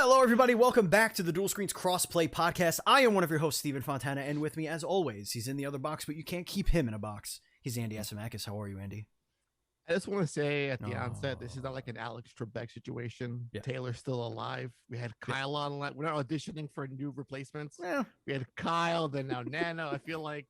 Hello, everybody. Welcome back to the Dual Screens Crossplay Podcast. I am one of your hosts, Steven Fontana, and with me, as always, he's in the other box, but you can't keep him in a box. He's Andy Asimakis. How are you, Andy? I just want to say at the onset, this is not like an Alex Trebek situation. Yeah. Taylor's still alive. We had Kyle on. We're not auditioning for new replacements. Yeah. We had Kyle, then now Nano. I feel like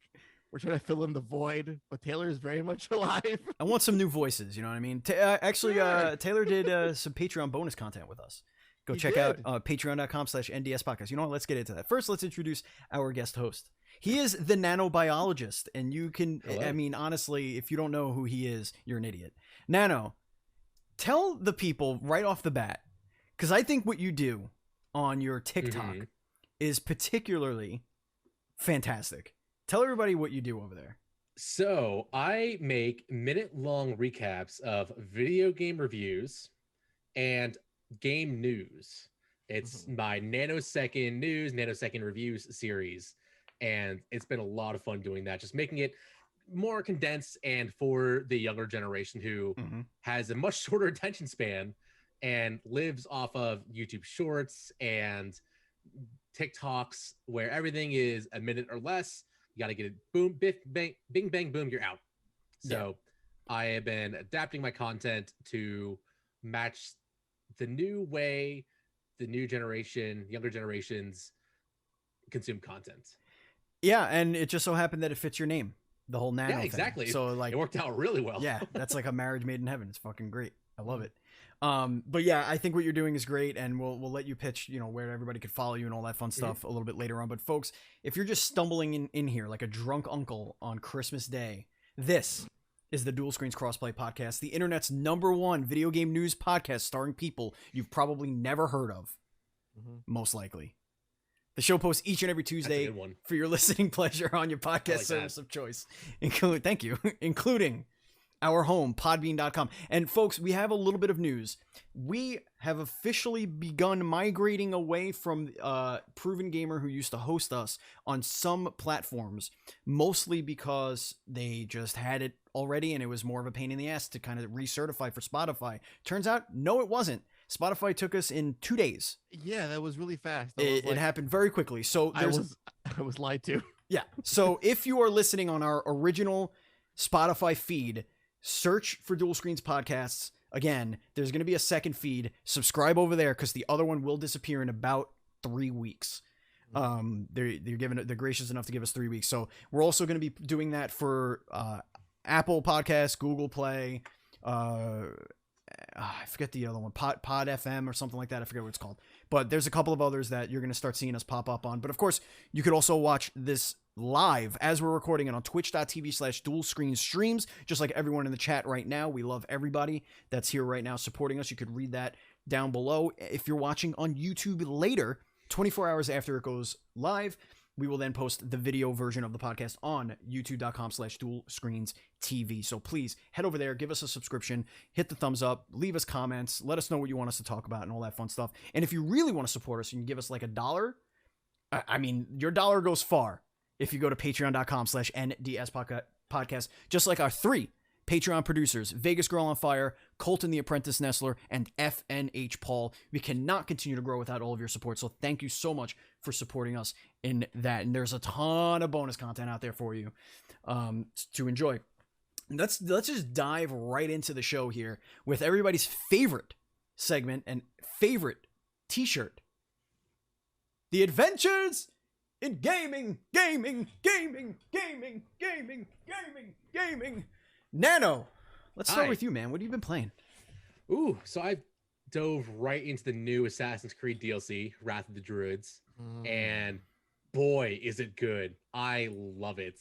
we're trying to fill in the void, but Taylor is very much alive. I want some new voices, you know what I mean? Taylor did some Patreon bonus content with us. Go check out patreon.com/NDS podcast. You know what? Let's get into that. First, let's introduce our guest host. He is the Nano Biologist, and you can, Hello. I mean, honestly, if you don't know who he is, you're an idiot. Nano, tell the people right off the bat, because I think what you do on your TikTok is particularly fantastic. Tell everybody what you do over there. So I make minute-long recaps of video game reviews and game news. It's my nanosecond news, nanosecond reviews series, and it's been a lot of fun doing that, just making it more condensed and for the younger generation who has a much shorter attention span and lives off of YouTube Shorts and TikToks where everything is a minute or less. You got to get it boom, biff, bang, bing, bang, boom, you're out. So I have been adapting my content to match the new way the new generation, younger generations consume content. Yeah, and it just so happened that it fits your name, the whole Nano Yeah, exactly. thing. So like, it worked out really well. Yeah, that's like a marriage made in heaven. It's fucking great. I love it. But yeah, I think what you're doing is great, and we'll let you pitch, you know, where everybody could follow you and all that fun stuff a little bit later on. But folks, if you're just stumbling in here like a drunk uncle on Christmas Day, this is the Dual Screens Crossplay Podcast, the internet's #1 video game news podcast starring people you've probably never heard of, most likely. The show posts each and every Tuesday for your listening pleasure on your podcast service of choice. Thank you, including our home, podbean.com. And folks, we have a little bit of news. We have officially begun migrating away from Proven Gamer, who used to host us on some platforms, mostly because they just had it already and it was more of a pain in the ass to kind of recertify for Spotify. Turns out, no, it wasn't. Spotify took us in 2 days. Yeah, that was really fast. It happened very quickly. So I was lied to. Yeah. So if you are listening on our original Spotify feed, search for Dual Screens Podcasts. Again, there's going to be a second feed. Subscribe over there because the other one will disappear in about 3 weeks. They're gracious enough to give us 3 weeks. So we're also going to be doing that for Apple Podcasts, Google Play, I forget the other one, Pod FM or something like that. I forget what it's called. But there's a couple of others that you're going to start seeing us pop up on. But of course, you could also watch this live as we're recording it on twitch.tv/dual screen streams, just like everyone in the chat right now. We love everybody that's here right now supporting us. You could read that down below. If you're watching on YouTube later, 24 hours after it goes live, we will then post the video version of the podcast on youtube.com/dual screens TV. So please head over there, give us a subscription, hit the thumbs up, leave us comments, let us know what you want us to talk about and all that fun stuff. And if you really want to support us and you give us like $1, I mean, your dollar goes far if you go to patreon.com/NDS podcast, just like our 3 Patreon producers, Vegas Girl on Fire, Colton the Apprentice Nestler, and FNH Paul. We cannot continue to grow without all of your support, so thank you so much for supporting us in that. And there's a ton of bonus content out there for you to enjoy. Let's just dive right into the show here with everybody's favorite segment and favorite t-shirt. The Adventures in Gaming. Nano, let's start with you, man. What have you been playing? Ooh, so I dove right into the new Assassin's Creed DLC, Wrath of the Druids, and boy, is it good. I love it.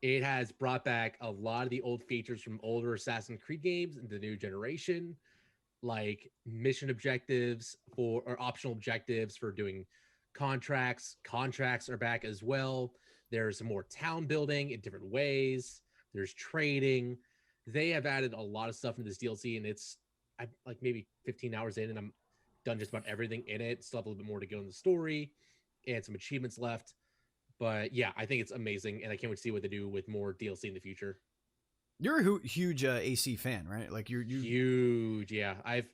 It has brought back a lot of the old features from older Assassin's Creed games in the new generation, like mission objectives or optional objectives for doing contracts. Contracts are back as well. There's some more town building in different ways. There's trading. They have added a lot of stuff into this DLC, and I'm like maybe 15 hours in, and I'm done just about everything in it. Still have a little bit more to go in the story, and some achievements left. But yeah, I think it's amazing, and I can't wait to see what they do with more DLC in the future. You're a huge AC fan, right? Like you're huge. Yeah, I've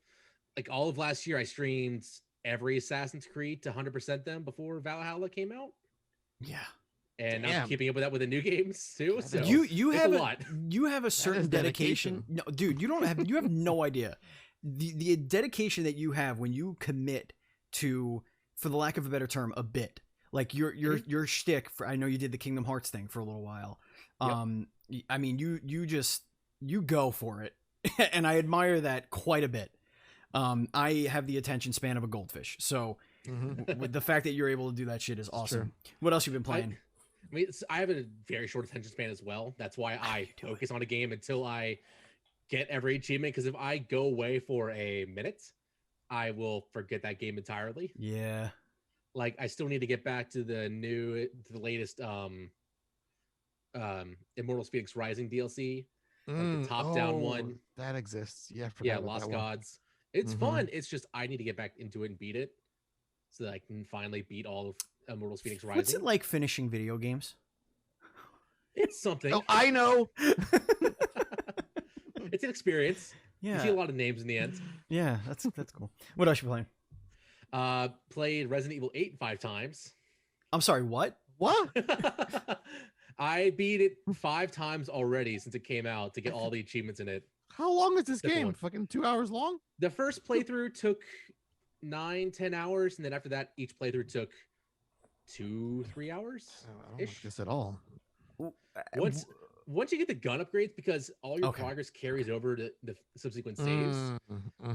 like all of last year I streamed every Assassin's Creed to 100% them before Valhalla came out, Yeah. and Damn. I'm keeping up with that with the new games too. That So is- You it's have a lot. You have a certain dedication. dedication. No, dude, you have no idea. The dedication that you have when you commit to, for the lack of a better term, a bit. Like your shtick for, I know you did the Kingdom Hearts thing for a little while. Yep. I mean, you go for it. And I admire that quite a bit. I have the attention span of a goldfish. So with the fact that you're able to do that shit is awesome. What else you been playing? I mean, I have a very short attention span as well. That's why I focus on a game until I get every achievement. Because if I go away for a minute, I will forget that game entirely. Yeah. Like, I still need to get back to the latest Immortals Phoenix Rising DLC, like the top-down one. That exists. Yeah, I forgot Yeah, about Lost that one. Gods. It's Mhm. fun. It's just I need to get back into it and beat it, so that I can finally beat all of Immortals Phoenix Rising. What's it like finishing video games? It's something. Oh, I know. It's an experience. You see a Yeah. lot of names in the end. Yeah, that's cool. What else you playing? Played Resident Evil 8 5 times. I'm sorry, what? What? I beat it 5 times already since it came out to get all the achievements in it. How long is this Different game? one. Fucking 2 hours long? The first playthrough took 9-10 hours, and then after that, each playthrough took 2-3 hours. Oh, I don't Ish. like this at all. Once you get the gun upgrades, because all your Okay. progress carries over to the subsequent saves,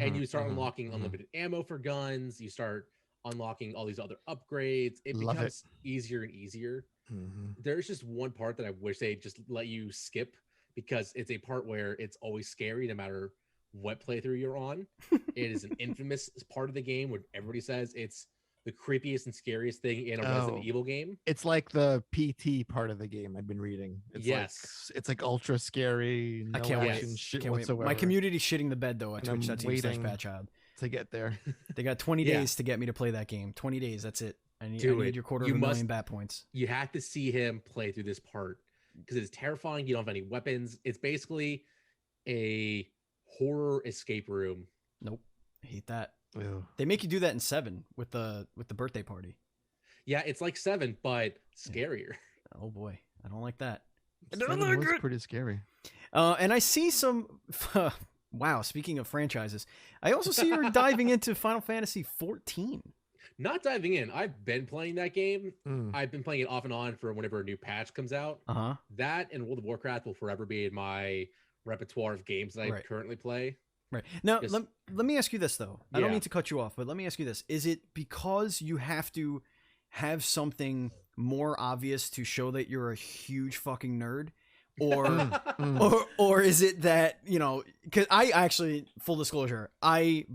and you start unlocking mhm. unlimited ammo for guns, you start unlocking all these other upgrades. It Love it. becomes easier and easier. Mhm. There's just one part that I wish they just let you skip, because it's a part where it's always scary no matter what playthrough you're on. It is an infamous part of the game where everybody says it's the creepiest and scariest thing in a Resident Oh. Evil game. It's like the PT part of the game I've been reading. It's Yes. Like, it's like ultra scary. No I can't action wait. shit Can't wait. whatsoever. My community's shitting the bed though at And I'm waiting. twitch.tv/patchild. to get there. They got 20 Yeah. days to get me to play that game. 20 days, that's it. I need Do it. your quarter You of a must- million bat points. You have to see him play through this part because it's terrifying. You don't have any weapons. It's basically a horror escape room. Nope. I hate that. Ew. They make you do that in 7 with the birthday party. Yeah, it's like 7, but scarier. Oh boy, I don't like that. I Seven don't like was it. pretty scary. And I see some wow, speaking of franchises, I also see you're diving into Final Fantasy 14. Not diving in. I've been playing that game. Mm. I've been playing it off and on for whenever a new patch comes out. Uh-huh. That and World of Warcraft will forever be in my repertoire of games that I Right. currently play. Right. Now, Just- let me ask you this, though. I don't Yeah. mean to cut you off, but let me ask you this. Is it because you have to have something more obvious to show that you're a huge fucking nerd? Or Mm. or is it that, you know, because I actually, full disclosure, I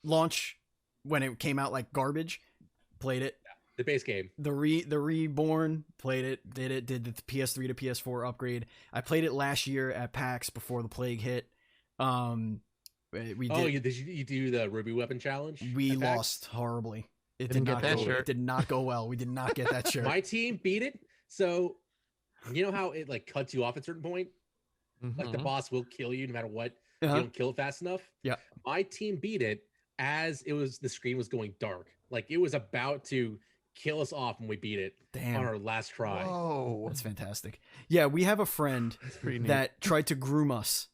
launch when it came out like garbage, played it. The base game. The Reborn, played it, did the PS3 to PS4 upgrade. I played it last year at PAX before the plague hit. We did, Did you do the Ruby Weapon Challenge? we at PAX? lost horribly. It did Didn't get not that go. shirt. It did not go well. We did not get that shirt. My team beat it. So, you know how it like cuts you off at a certain point? Like the Mhm. boss will kill you no matter what. If Uh-huh. you don't kill it fast enough. Yeah. My team beat it as the screen was going dark. Like it was about to kill us off when we beat it on Damn, our last try. Whoa. that's fantastic. Yeah, we have a friend That's pretty neat. that tried to groom us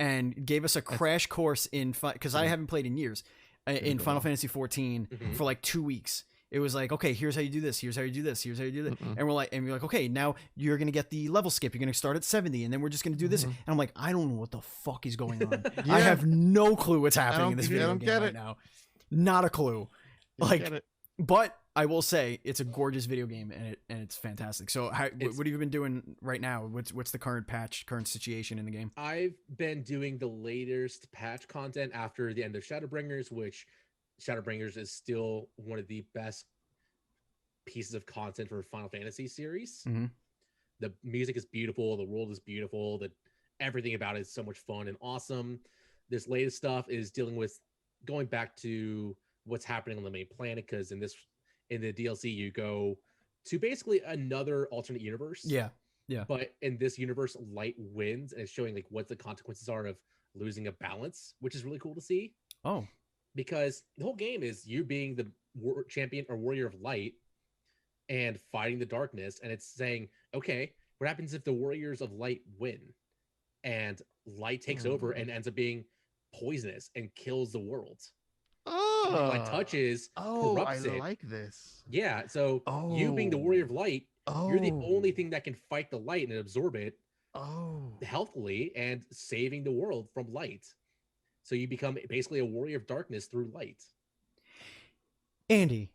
and gave us a crash course in because I Yeah. haven't played in years in go Final well. Fantasy 14 Mhm. for like 2 weeks. It was like, okay, here's how you do this. Here's how you do this. Here's how you do that. Mm-mm. And we're like, okay, now you're gonna get the level skip. You're gonna start at 70, and then we're just gonna do this. Mhm. And I'm like, I don't know what the fuck is going on. I Yeah. have no clue what's happening don't- in this I video don't game get right it. now. Not a clue. You like- get it. But I will say it's a gorgeous video game, and it's fantastic. So, It's- what have you been doing right now? What's the current situation in the game? I've been doing the latest patch content after the end of Shadowbringers, which Shadowbringers is still one of the best pieces of content for a Final Fantasy series. Mhm. The music is beautiful, the world is beautiful, everything about it is so much fun and awesome. This latest stuff is dealing with going back to what's happening on the main planet, because in the DLC you go to basically another alternate universe. Yeah. But in this universe, light wins, and it's showing like what the consequences are of losing a balance, which is really cool to see. Oh, because the whole game is you being the champion or warrior of light and fighting the darkness. And it's saying, okay, what happens if the warriors of light win and light takes over and ends up being poisonous and kills the world? What touches corrupts it. I like this. Yeah, so you being the warrior of light, you're the only thing that can fight the light and absorb it healthily and saving the world from light. So you become basically a warrior of darkness through light. Andy,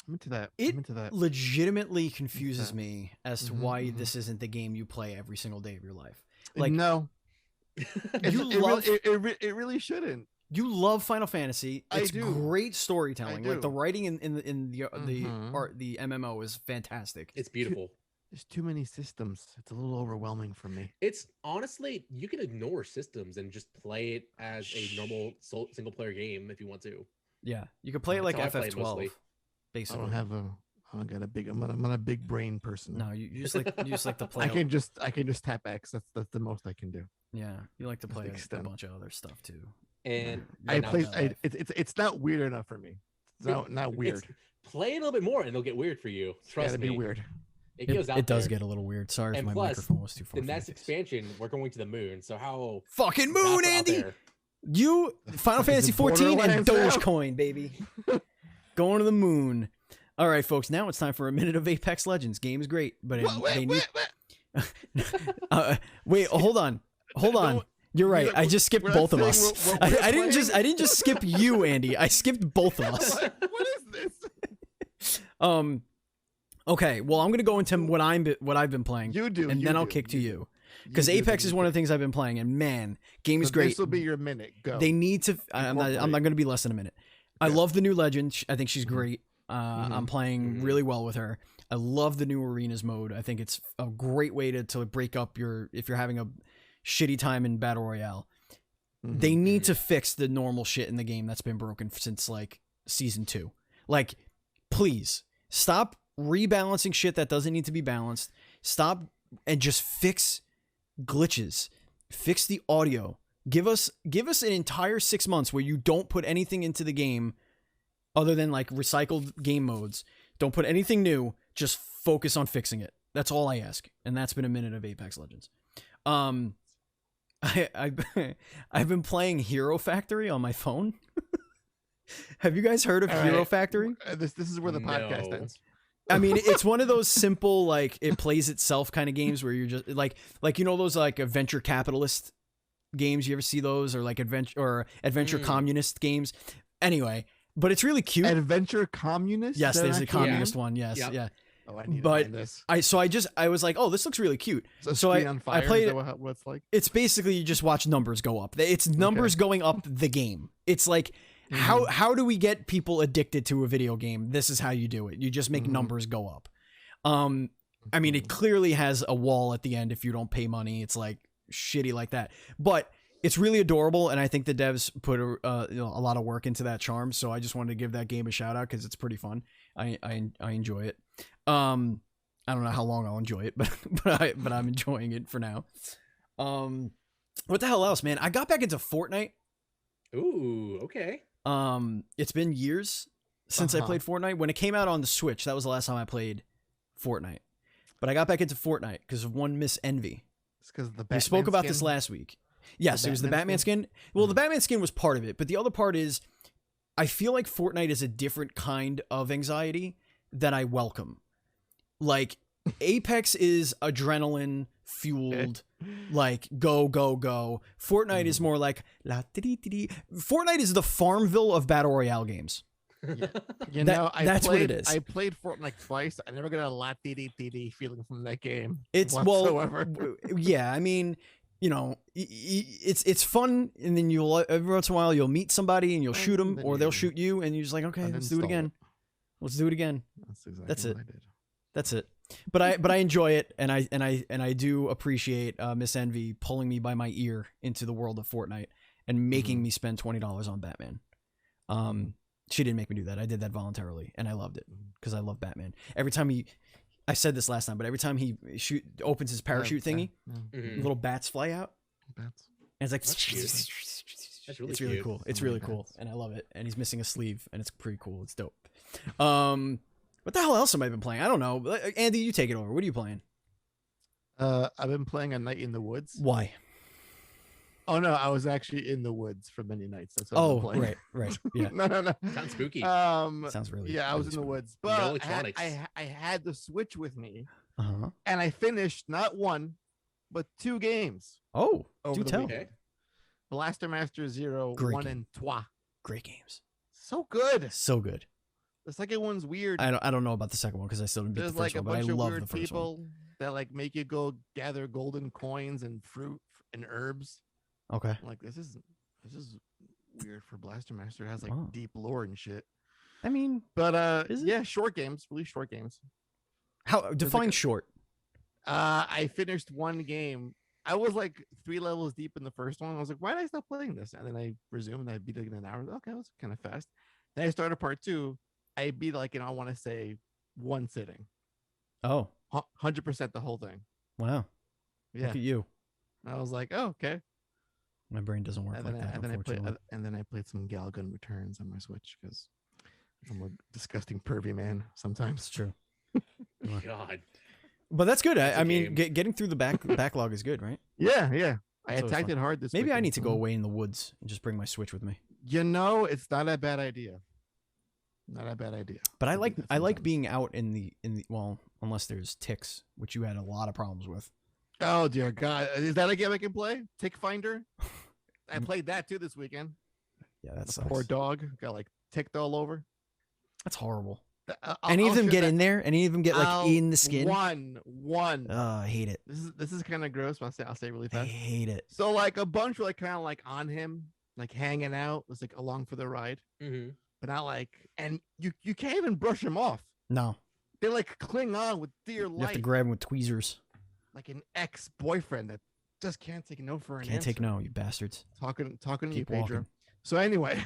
I'm into that. It legitimately confuses me as to why this isn't the game you play every single day of your life. Like, no, it really shouldn't. You love Final Fantasy. It's I do. Great storytelling. I Like do. the writing in the art, the MMO is fantastic. It's beautiful. There's too many systems. It's a little overwhelming for me. It's honestly, you can ignore systems and just play it as a normal single player game if you want to. Yeah, you can play it like That's how I play FF12. mostly. Basically, I don't got a big. I'm not a big brain person. No, you just like to play. I can just tap X. That's the most I can do. Yeah, you like to That's play the a extent. bunch of other stuff too. And I play. It's not weird enough for me. It's not weird. Play it a little bit more, and it'll get weird for you. Trust me. Be weird. It goes out. It does there. get a little weird. Sorry if And my plus, microphone was too far. The next expansion, we're going to the moon. So how fucking moon, that's out Andy? there. You Final Fantasy 14 and Dogecoin, baby. Going to the moon. All right, folks. Now it's time for a minute of Apex Legends. Game is great, but wait, hold on. You're right. I just skipped both of us. I didn't just skip you, Andy. I skipped both of us. What is this? Okay. Well, I'm gonna go into what I've been playing. You do, and then I'll kick to you. Because Apex is one of the things I've been playing, and man, game is great. This will be your minute. Go. They need to. I'm not going to be less than a minute. I love the new Legend. I think she's great. I'm playing really well with her. I love the new Arenas mode. I think it's a great way to break up if you're having a shitty time in Battle Royale. They need to fix the normal shit in the game that's been broken since like season 2. Like, please stop rebalancing shit that doesn't need to be balanced. Stop and just fix glitches. Fix the audio. Give us an entire 6 months where you don't put anything into the game other than like recycled game modes. Don't put anything new. Just focus on fixing it. That's all I ask. And that's been a minute of Apex Legends. I've been playing Hero Factory on my phone. Have you guys heard of Hero Factory? This is where the podcast ends. I mean, it's one of those simple, like, it plays itself kind of games where you're just like you know those like venture capitalist games. You ever see those, or like adventure communist games? Anyway, but it's really cute. Adventure communist? Yes, there's a communist one. Yes, yeah. Oh, I need but to find this. I was like, oh, this looks really cute. So I played it. What's like? It's basically you just watch numbers go up. It's numbers going up the game. It's like how do we get people addicted to a video game? This is how you do it. You just make numbers go up. I mean, it clearly has a wall at the end if you don't pay money. It's like shitty like that, but it's really adorable, and I think the devs put a lot of work into that charm. So I just wanted to give that game a shout out because it's pretty fun. I enjoy it. I don't know how long I'll enjoy it, but I'm enjoying it for now. What the hell else, man? I got back into Fortnite. Ooh, okay. It's been years since I played Fortnite. When it came out on the Switch, that was the last time I played Fortnite. But I got back into Fortnite because of one Miss Envy. It's because the Batman we spoke about skin? this last week. Yes, it was the Batman skin. Well, the Batman skin was part of it, but the other part is I feel like Fortnite is a different kind of anxiety that I welcome. Like, Apex is adrenaline fueled, like go go go. Fortnite is more like la dee dee. Fortnite is the Farmville of battle royale games. That's what it is. I played Fortnite twice. I never got a la dee dee feeling from that game. It's whatsoever. Yeah. I mean, you know, it's fun, and then every once in a while you'll meet somebody and you'll shoot them, or they'll shoot you, and you're just like, okay, let's do it again. Let's do it again. That's exactly That's it. what I did. That's it. But I enjoy it, and I do appreciate Miss Envy pulling me by my ear into the world of Fortnite and making me spend $20 on Batman. She didn't make me do that. I did that voluntarily, and I loved it because I love Batman. Every time I said this last time, but every time he opens his parachute thingy, little bats fly out. Bats. And it's like, That's really it's really cute. cool. It's So many really cool, bats. and I love it. And he's missing a sleeve, and it's pretty cool. It's dope. What the hell else have I been playing? I don't know. Andy, you take it over. What are you playing? I've been playing A Night in the Woods. Why? Oh no, I was actually in the woods for many nights. That's what I've been Oh, playing. right. Yeah, no. Sounds spooky. sounds really. Yeah, I was really in the spooky. woods, No but electronics. I had the Switch with me, Uh-huh. and I finished not one, but 2 games Oh, over do the tell. weekend. Okay. Blaster Master Zero, Great 1 game. and 2. Great games. So good. So good. The second one's weird. I don't know about the second one because I still didn't beat There's the first like a one, but I bunch of love the weird first one. people that like make you go gather golden coins and fruit and herbs. Okay. I'm like, this is weird for Blaster Master. It has like Oh. deep lore and shit. I mean, But Is it? yeah, short games, really short games. how define like a- short? I finished one game. I was like 3 levels deep in the first one. I was like, why did I stop playing this? And then I resumed and I beat it in an hour. Okay, that was kind of fast. Then I started part 2. I beat like, I want to say 1 sitting. Oh, 100% the whole thing. wow. Yeah. Look at you. I was like, oh, okay. My brain doesn't work And like then, that. and then I played some Galgun Returns on my Switch because I'm a disgusting pervy man It's sometimes. true. God. But that's good. That's I a mean, game. getting through the backlog is good, right? Yeah. I That's always attacked fun. it hard this Maybe I weekend. need to go away in the woods and just bring my Switch with me. You know, it's not a bad idea. Not a bad idea. But I to do like that I like sometimes. being out in the well, unless there's ticks, which you had a lot of problems with. Oh dear God, is that a game I can play? Tick Finder. I played that too this weekend. Yeah, that The sucks. poor dog got like ticked all over. That's horrible. I'll Any of them share get that- in there? Any of them get like I'll- in the skin? One. I hate it. This is kind of gross, but I'll say it really I fast. hate it. So like a bunch were like kind of like on him, like hanging out. It was like along for the ride, Mm-hmm. but not like. And you can't even brush them off. No, They like cling on with dear you have to life, grab them with tweezers. like an ex-boyfriend that just can't take no for an Can't take answer. no, you bastards. Talking to you, Keep Pedro. walking. So anyway,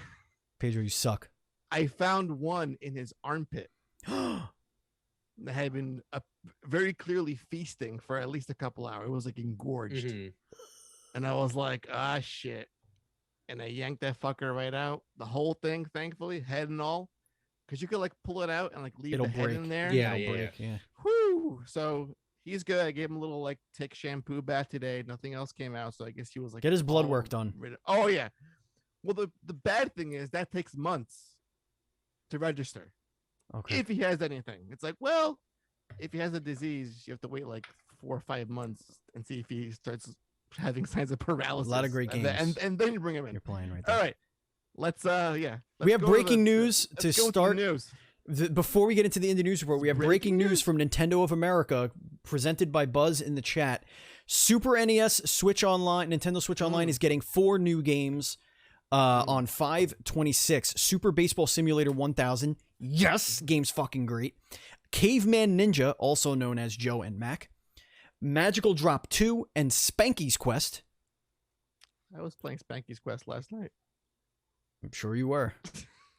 Pedro, you suck. I found one in his armpit that had been very clearly feasting for at least a couple hours. It was like engorged, Mm-hmm. and I was like, ah, shit. And I yanked that fucker right out, the whole thing, thankfully, head and all, because you could like pull it out and like leave It'll the head break. in there. Yeah, It'll yeah, break. Yeah. Whew. So he's good. I gave him a little like tick shampoo bath today. Nothing else came out, so I guess he was like Get his blood all work done. Oh yeah. Well, the bad thing is that takes months to register. Okay. If he has anything. It's like, well, if he has a disease, you have to wait like 4 or 5 months and see if he starts having signs of paralysis. lot of great and then- games. and then you bring him in. You're playing right there. All right. Let's We let's have go to breaking the- news let's to go into the start. news. Before we get into the indie news report, we have breaking Breaking news news. from Nintendo of America, presented by Buzz in the chat. Super NES Switch Online, Nintendo Switch Online is getting 4 new games on 5/26. Super Baseball Simulator 1000. Yes, game's fucking great. Caveman Ninja, also known as Joe and Mac. Magical Drop 2 and Spanky's Quest. I was playing Spanky's Quest last night. I'm sure you were.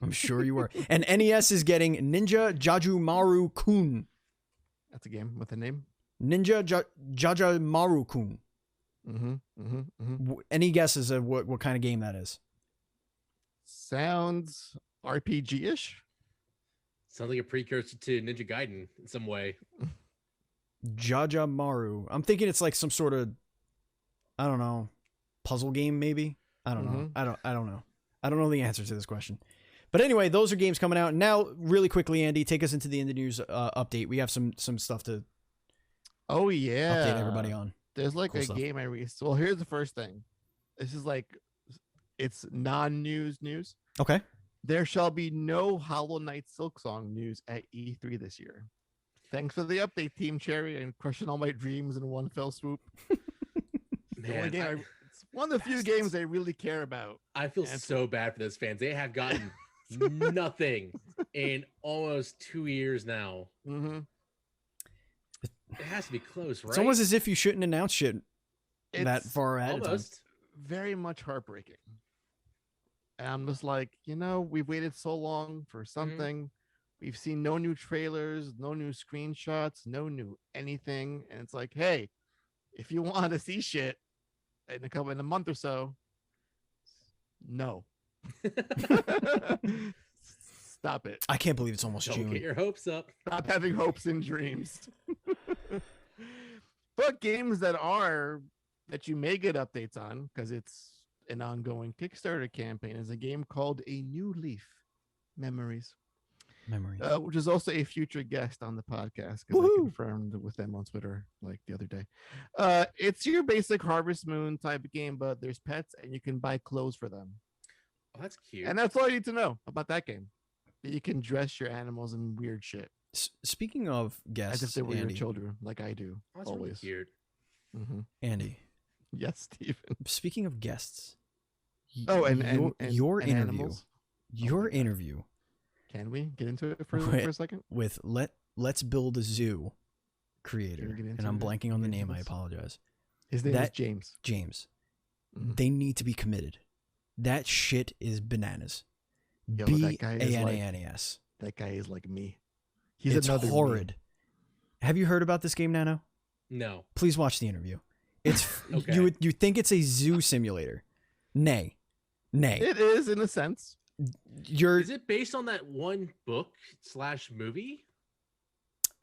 I'm sure you were. And NES is getting Ninja Jajumaru Kun. That's a game with a name. Ninja Jajumaru Kun. Mm-hmm. Any guesses of what kind of game that is? Sounds RPG-ish. Sounds like a precursor to Ninja Gaiden in some way. Jajumaru. I'm thinking it's like some sort of, I don't know, puzzle game maybe. I don't know. I don't know. I don't know the answer to this question. But anyway, those are games coming out now. Really quickly, Andy, take us into the indie news update. We have some stuff to Oh yeah. update everybody on. There's like Cool a stuff. game I released. Well, here's the first thing. This is like, it's non-news news. Okay. There shall be no Hollow Knight Silksong news at E3 this year. Thanks for the update, Team Cherry, and crushing all my dreams in one fell swoop. The only Man, game it's one of the few games I really care about. I feel And- so bad for those fans. They have gotten nothing in almost 2 years now. Mm-hmm. It has to be close, right? It's almost as if you shouldn't announce shit that It's far ahead of time. Almost. very much heartbreaking. And I'm just like, we've waited so long for something. We've seen no new trailers, no new screenshots, no new anything. And it's like, hey, if you want to see shit in a month or so, No. Stop it. I can't believe it's almost Don't get June. your hopes up. Stop having hopes and dreams. But games that you may get updates on, because it's an ongoing Kickstarter campaign, is a game called A New Leaf Memories, which is also a future guest on the podcast, because I confirmed with them on Twitter like the other day. It's your basic Harvest Moon type of game, but there's pets and you can buy clothes for them. Oh, that's cute. And that's all you need to know about that game. That you can dress your animals in weird shit. Speaking of guests, As if they were Andy, your children, like I do. Oh, that's always. really cute. Mm-hmm. Andy, Yes, Steven. speaking of guests, Oh, and your and interview, animals? your my God. interview Can we get into it for Wait. a second? with Let's Build a Zoo creator, get into and I'm it? blanking on the Get into name. I this? apologize. His name is That- James. James. Mhm. They need to be committed. That shit is bananas. Yo, that guy is like- Bananas. That guy is like me. He's It's another me. horrid. Have you heard about this game, Nano? No. Please watch the interview. It's Okay. you think it's a zoo simulator. Nay. It is in a sense. You're Is it based on that one book / movie?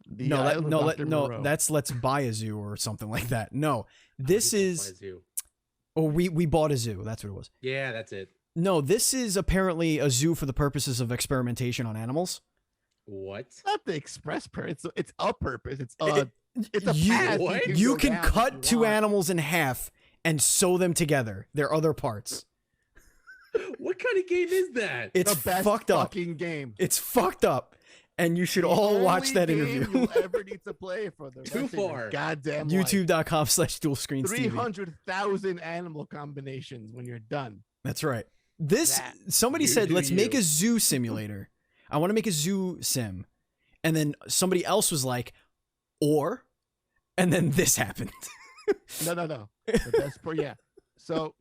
The no, Island of no, Dr. Moreau. that's Let's Buy a Zoo or something like that. No, this I think is, it's by Zoo. or we bought a zoo. That's what it was. Yeah, that's it. No, this is apparently a zoo for the purposes of experimentation on animals. What? It's not the express purpose. It's a purpose. It's a You- path What? You go can down if cut you two want. animals in half and sew them together. Their other parts. What kind of game is that? It's The best fucked up. fucking game. It's fucked up, and you should The all watch only that game interview. You'll ever need to play for the Too rest of your far. goddamn life. YouTube.com/dual screens TV. 300,000 animal combinations when you're done. That's right. This That- somebody You said, do let's make you." a zoo simulator. I want to make a zoo sim, and then somebody else was like, or, and then this happened. No. The best part, yeah. So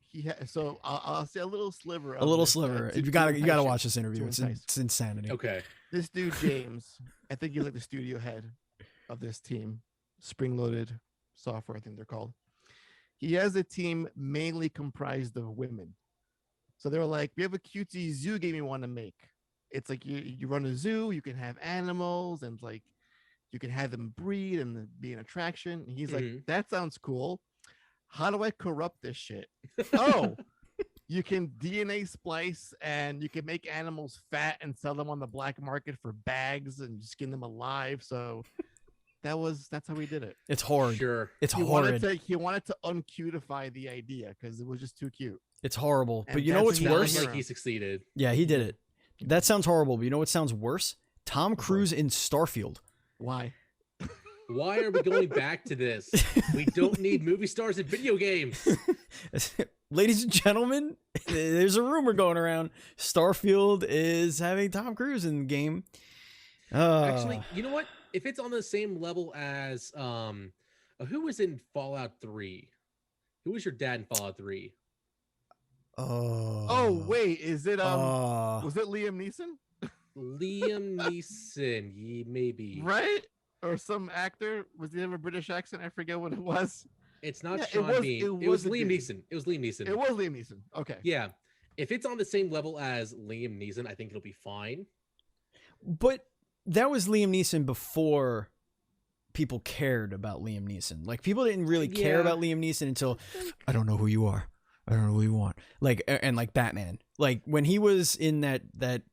so I'll say a little sliver. A of little this, sliver. to You gotta entice you. watch this interview. to It's, entice. it's insanity. Okay. This dude James, I think he's like the studio head of this team, Spring Loaded Software, I think they're called. He has a team mainly comprised of women. So they were like, we have a cutesy zoo game we want to make. It's like you run a zoo, you can have animals, and like you can have them breed and be an attraction. And he's like, Mhm. that sounds cool. How do I corrupt this shit? Oh, you can DNA splice and you can make animals fat and sell them on the black market for bags and skin them alive. So that's how we did it. It's horrid. Sure. It's He horrid. wanted to uncutify the idea because it was just too cute. It's horrible. But And you know that's what's what Sounds worse? hero. like he succeeded. Yeah, he did it. That sounds horrible. But you know what sounds worse? Tom Cruise in Starfield. Why? Why are we going back to this? We don't need movie stars in video games. Ladies and gentlemen, there's a rumor going around. Starfield is having Tom Cruise in the game. Actually, you know what? If it's on the same level as who was in Fallout 3? Who was your dad in Fallout 3? Oh wait, is it was it Liam Neeson? Liam Neeson, maybe. Right? Or some actor? Was he have a British accent? I forget what it was. It's not Yeah, it Sean was- Bean. it It was was a Liam dude. Neeson. It was Liam Neeson. It was Liam Neeson. Okay. Yeah. If it's on the same level as Liam Neeson, I think it'll be fine. But that was Liam Neeson before people cared about Liam Neeson. Like, people didn't really care Yeah. about Liam Neeson until, I don't know who you are. I don't know who you want. Like, and like Batman. Like, when he was in that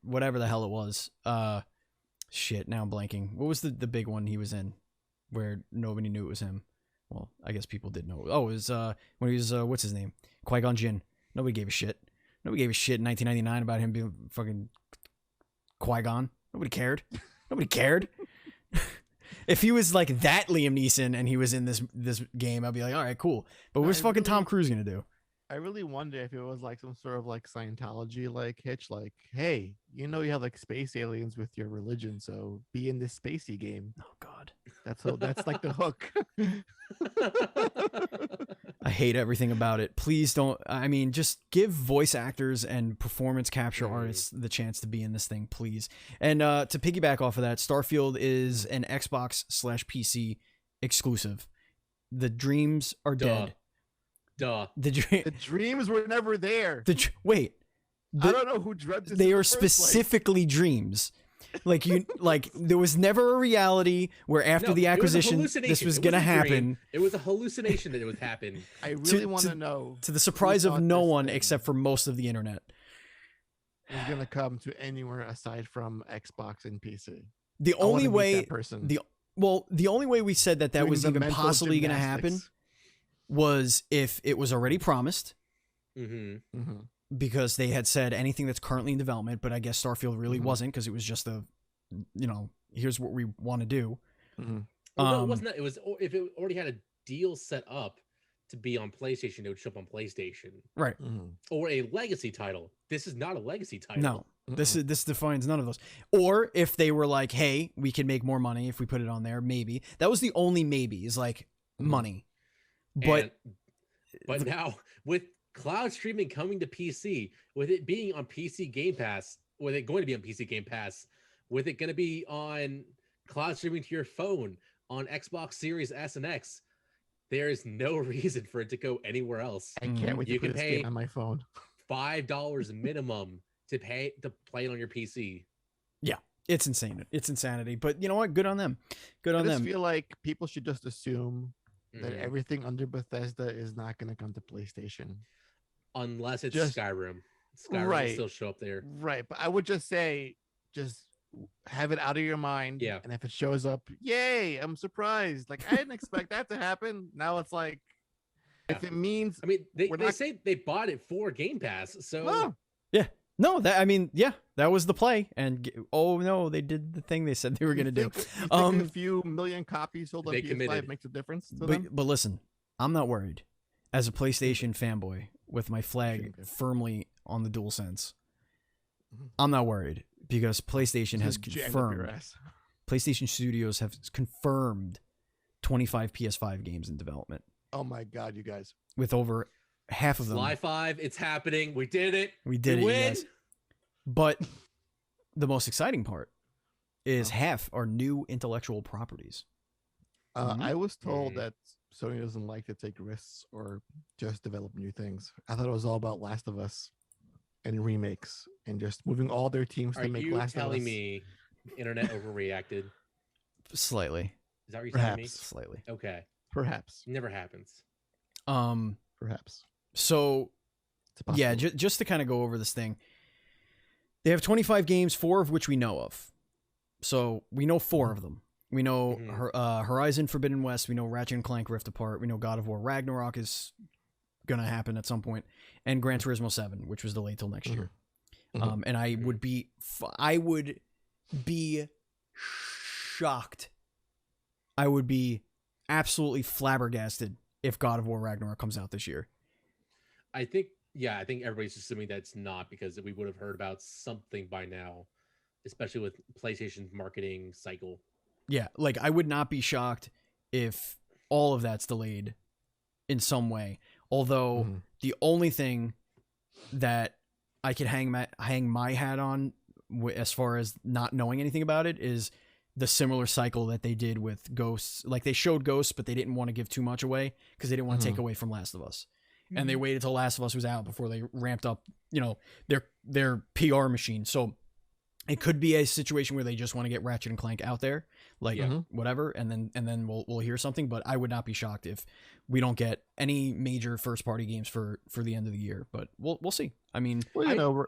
whatever the hell it was. Shit, now I'm blanking. What was the big one he was in where nobody knew it was him? Well, I guess people did know. Oh, it was when he was, what's his name? Qui-Gon Jinn. Nobody gave a shit. Nobody gave a shit in 1999 about him being fucking Qui-Gon. Nobody cared. Nobody cared. If he was like that Liam Neeson and he was in this game, I'd be like, all right, cool. But what's I fucking Tom really- Cruise gonna do? I really wonder if it was like some sort of like Scientology like hitch, like, hey, you know you have like space aliens with your religion, so be in this spacey game. Oh God, That's like the hook. I hate everything about it. Please don't. I mean, just give voice actors and performance capture artists the chance to be in this thing, please. And to piggyback off of that, Starfield is an Xbox/PC exclusive. The dreams are dead. Duh. The dream. The dreams were never there. Wait. I don't know who dreamt this. They in the are first place. specifically dreams. Like there was never a reality where after the acquisition this was gonna happen. It was a hallucination that it would happen. I really want to know. To the surprise of thought no this one thing except for most of the internet. was gonna come to anywhere aside from Xbox and PC. The I wanna only meet way that person. the only way we said that Doing was the even mental possibly gonna happen gymnastics. was if it was already promised. Mm-hmm. Because they had said anything that's currently in development, but I guess Starfield really Mhm. wasn't because it was just here's what we want to do. Well, no, it wasn't that. It was if it already had a deal set up to be on PlayStation, it would show up on PlayStation. Right. Or a legacy title. This is not a legacy title. No, this defines none of those. Or if they were like, hey, we can make more money if we put it on there, maybe. That was the only maybe is like money. But now with cloud streaming coming to PC, with it being on PC Game Pass, with it going to be on PC Game Pass, with it going to be on cloud streaming to your phone, on Xbox Series S and X, there is no reason for it to go anywhere else. I can't wait to You play can this pay game on my phone. $5 minimum to play it on your PC. yeah, it's insane. It's insanity. But you know what? Good on them. Good on I just them. feel like people should just assume that Mhm. everything under Bethesda is not going to come to PlayStation. Unless it's Just- Skyrim. Skyrim will Right. still show up there. Right. But I would just say, just have it out of your mind. Yeah. And if it shows up, yay, I'm surprised. Like, I didn't expect that to happen. Now it's like, if it means, I mean, they We're not- say they bought it for Game Pass, so oh, No, that was the play. And oh no, they did the thing they said they were you gonna do. think- you think Um, a few million copies sold on they PS5 committed. makes a difference to them. But listen, I'm not worried. As a PlayStation fanboy with my flag Shouldn't be. firmly on the DualSense, Mhm. I'm not worried because PlayStation has Just jam up your confirmed. ass. PlayStation Studios have confirmed 25 PS5 games in development, Oh my God, you guys. with over half of them. Sly 5, it's happening. We did it. We did we it, you win. guys. But the most exciting part is Oh. half are new intellectual properties. Mhm. I was told Mhm. that Sony doesn't like to take risks or just develop new things. I thought it was all about Last of Us and remakes and just moving all their teams Are to make you Last of telling Us. me the internet overreacted? Slightly. Is that what you're telling me? Perhaps. Slightly. Okay. Perhaps. Never happens. Perhaps. So It's a yeah, possibility. just to kind of go over this thing. They have 25 games, 4 of which we know of. So we know 4 of them. We know Mhm. Horizon Forbidden West. We know Ratchet and Clank Rift Apart. We know God of War Ragnarok is going to happen at some point. And Gran Turismo 7, which was delayed till next year. Mhm. And I would be shocked. I would be absolutely flabbergasted if God of War Ragnarok comes out this year. I think everybody's assuming that's not because we would have heard about something by now, especially with PlayStation's marketing cycle. Yeah, like I would not be shocked if all of that's delayed in some way. Although Mhm. the only thing that I could hang my hat on as far as not knowing anything about it is the similar cycle that they did with Ghosts. Like they showed Ghosts, but they didn't want to give too much away because they didn't want to take away from Last of Us. And they waited till Last of Us was out before they ramped up, their PR machine. So it could be a situation where they just want to get Ratchet and Clank out there, like Mhm. whatever, and then we'll hear something. But I would not be shocked if we don't get any major first party games for the end of the year. But we'll see. I mean, Well,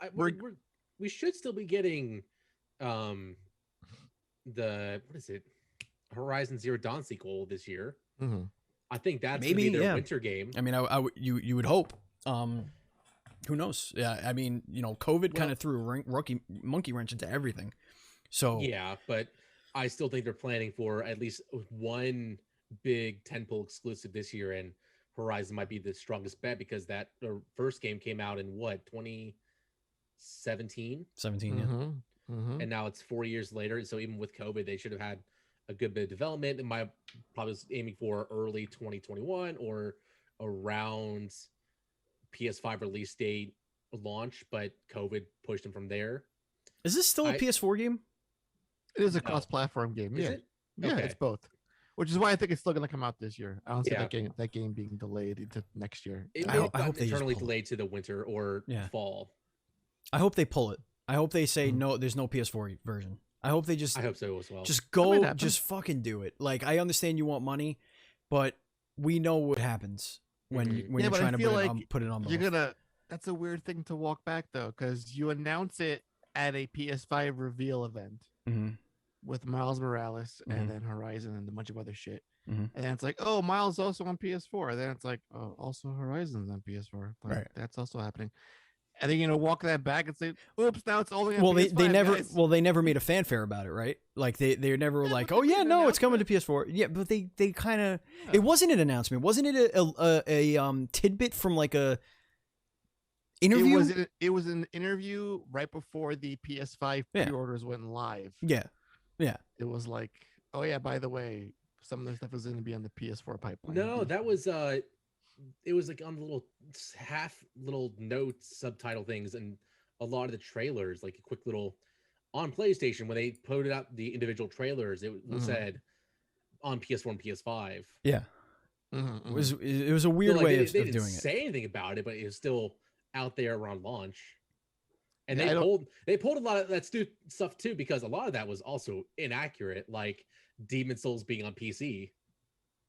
We should still be getting the what is it, Horizon Zero Dawn sequel this year. Mhm. I think that's Maybe, gonna be their yeah. winter game. I mean, you would hope. Who knows? Yeah, I mean, COVID kind of threw a monkey wrench into everything. So Yeah, but I still think they're planning for at least one big tentpole exclusive this year, and Horizon might be the strongest bet because the first game came out in 2017, 17, yeah. Mhm. Mhm. and now it's 4 years later. So even with COVID, they should have had a good bit of development. And my probably was aiming for early 2021 or around PS5 release date launch, but COVID pushed them from there. Is this still a PS4 game? It is a No. cross-platform game. Is Yeah, it? yeah, Okay. it's both. Which is why I think it's still going to come out this year. I don't see Yeah. that game being delayed into next year. It I may hope- have I hope gotten they just internally pull it. delayed to the winter or Yeah. fall. I hope they pull it. I hope they say Mhm. no. There's no PS4 version. I hope they just I hope so as well. just might go, happen. just fucking do it. Like I understand you want money, but we know what happens when Mhm. you, when Yeah, you're but I trying to feel put, like put it on the You're hoof. gonna. That's a weird thing to walk back though, because you announce it at a PS5 reveal event Mhm, with Miles Morales Mhm. and then Horizon and a bunch of other shit. mhm. And then it's like, oh, Miles is also on PS4. And then it's like, oh, also Horizon's on PS4. Like, Right. that's also happening. And then you're gonna walk that back and say, oops, now it's only on Well, PS5. they never made a fanfare about it, right? Like they never were Yeah, like, but oh they yeah, made an no, it's coming to announcement. PS4. Yeah, but they kind of Yeah. it wasn't an announcement, wasn't it? A tidbit from like a interview. It was an interview right before the PS5 Yeah. pre-orders went live. Yeah, yeah. It was like, oh yeah, by the way, some of the stuff is going to be on the PS4 pipeline. No, that was it was like on the little notes, subtitle things, and a lot of the trailers, like a quick little on PlayStation when they put out the individual trailers, it Mhm. said on PS4 and PS5. Yeah. Mhm, It was a weird So, like, way they of didn't doing it. say anything about it, but it was still out there around launch. And Yeah, they pulled a lot of that stuff too, because a lot of that was also inaccurate, like Demon Souls being on PC.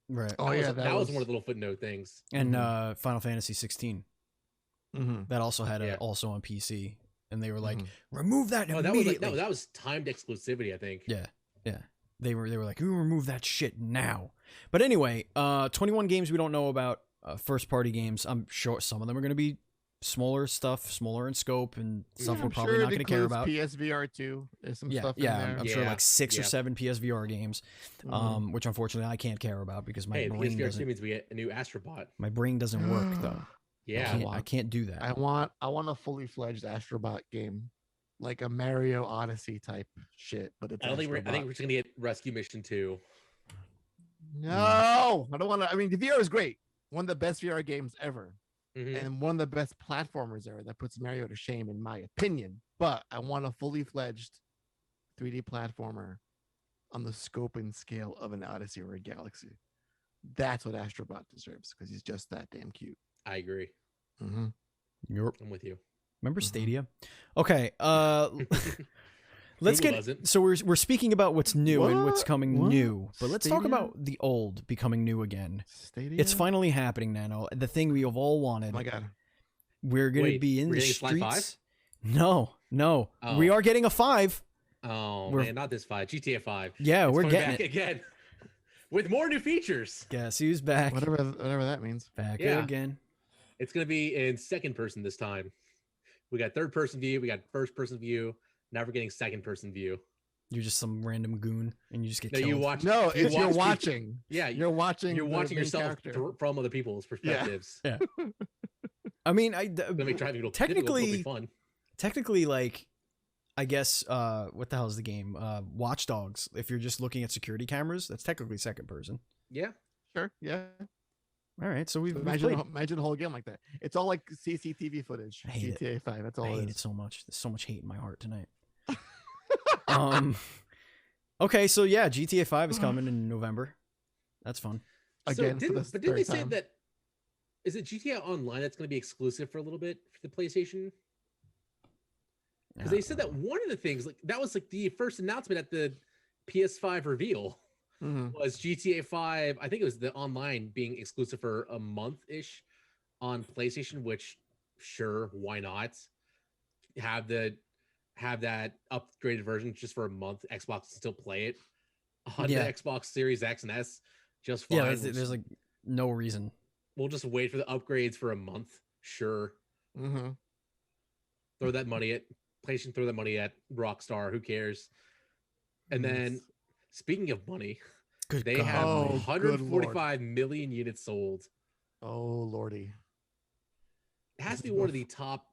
Right. Oh that yeah, was, that was one of the little footnote things. And Mhm. Final Fantasy 16 Mhm. that also had Yeah. also on PC, and they were like, Mhm. remove that Oh, immediately. that was that was timed exclusivity, I think. Yeah, yeah. They were like, you remove that shit now. But anyway, 21 games we don't know about, first party games. I'm sure some of them are going to be smaller stuff, smaller in scope, and stuff Yeah, we're I'm probably sure not it going to care includes about. PSVR 2. There's some Yeah, stuff yeah. in there. I'm sure Yeah, like 6 or yeah. 7 PSVR games, Mhm. which unfortunately I can't care about because my Hey, brain PSVR 2 doesn't. means we get a new Astrobot. My brain doesn't work though. Yeah. I can't do that. I want a fully fledged Astrobot game, like a Mario Odyssey type shit, but it's I think we're Astrobot. just gonna get Rescue Mission 2. No, I don't want to. I mean, the VR is great. One of the best VR games ever, Mhm. and one of the best platformers ever. That puts Mario to shame, in my opinion. But I want a fully fledged 3D platformer on the scope and scale of an Odyssey or a Galaxy. That's what Astrobot deserves because he's just that damn cute. I agree. Mm-hmm. You're, I'm with you. remember Mhm. Stadia? Okay, let's Google get doesn't. so we're speaking about what's new and what's What? coming What? new, but let's talk Stadia? about the old becoming new again. Stadia. It's finally happening, Nano. The thing we have all Oh wanted. my god. We're gonna Wait, be in we're the getting Sly 5? streets. No, we Oh. are getting a 5. Oh We're- man, not this 5. GTA 5. Yeah, It's we're coming getting back it. again with more new features. Guess who's back? Whatever that means. Back Yeah. again. It's gonna be in second person this time. We got third person view. We got first person view. Now we're getting second person view. You're just some random goon, and you just get No, killed. you watch. No, you it's you're watch people- watching. Yeah, You're watching. you're the watching main yourself character. from other people's perspectives. I mean, It's gonna make driving it'll be technically, fun. like, I guess, what the hell is the game? Watch Dogs. If you're just looking at security cameras, that's technically second person. Yeah. Sure. Yeah. All right, so we've Imagine played. imagine a whole game like that. It's all like CCTV footage. I hate it. GTA 5. That's all I it hate is. it so much. There's so much hate in my heart tonight. Okay, so yeah, GTA 5 is coming in November. That's fun. Again, for the but didn't they third say time. that? Is it GTA Online that's going to be exclusive for a little bit for the PlayStation? Because they said that one of the things, like that was like the first announcement at the PS5 reveal, Mhm. was GTA 5. I think it was the online being exclusive for a month ish on PlayStation. Which, sure, why not have that upgraded version just for a month? Xbox can still play it on Yeah. the Xbox Series X and S. Just fine. Yeah, We'll there's just- like no reason. We'll just wait for the upgrades for a month. Sure. Mhm. Throw that money at PlayStation, throw that money at Rockstar. Who cares? And then, Yes. speaking of money, Good they God. have Oh, good 145 million units sold. Oh lordy. It has to This be is one of the top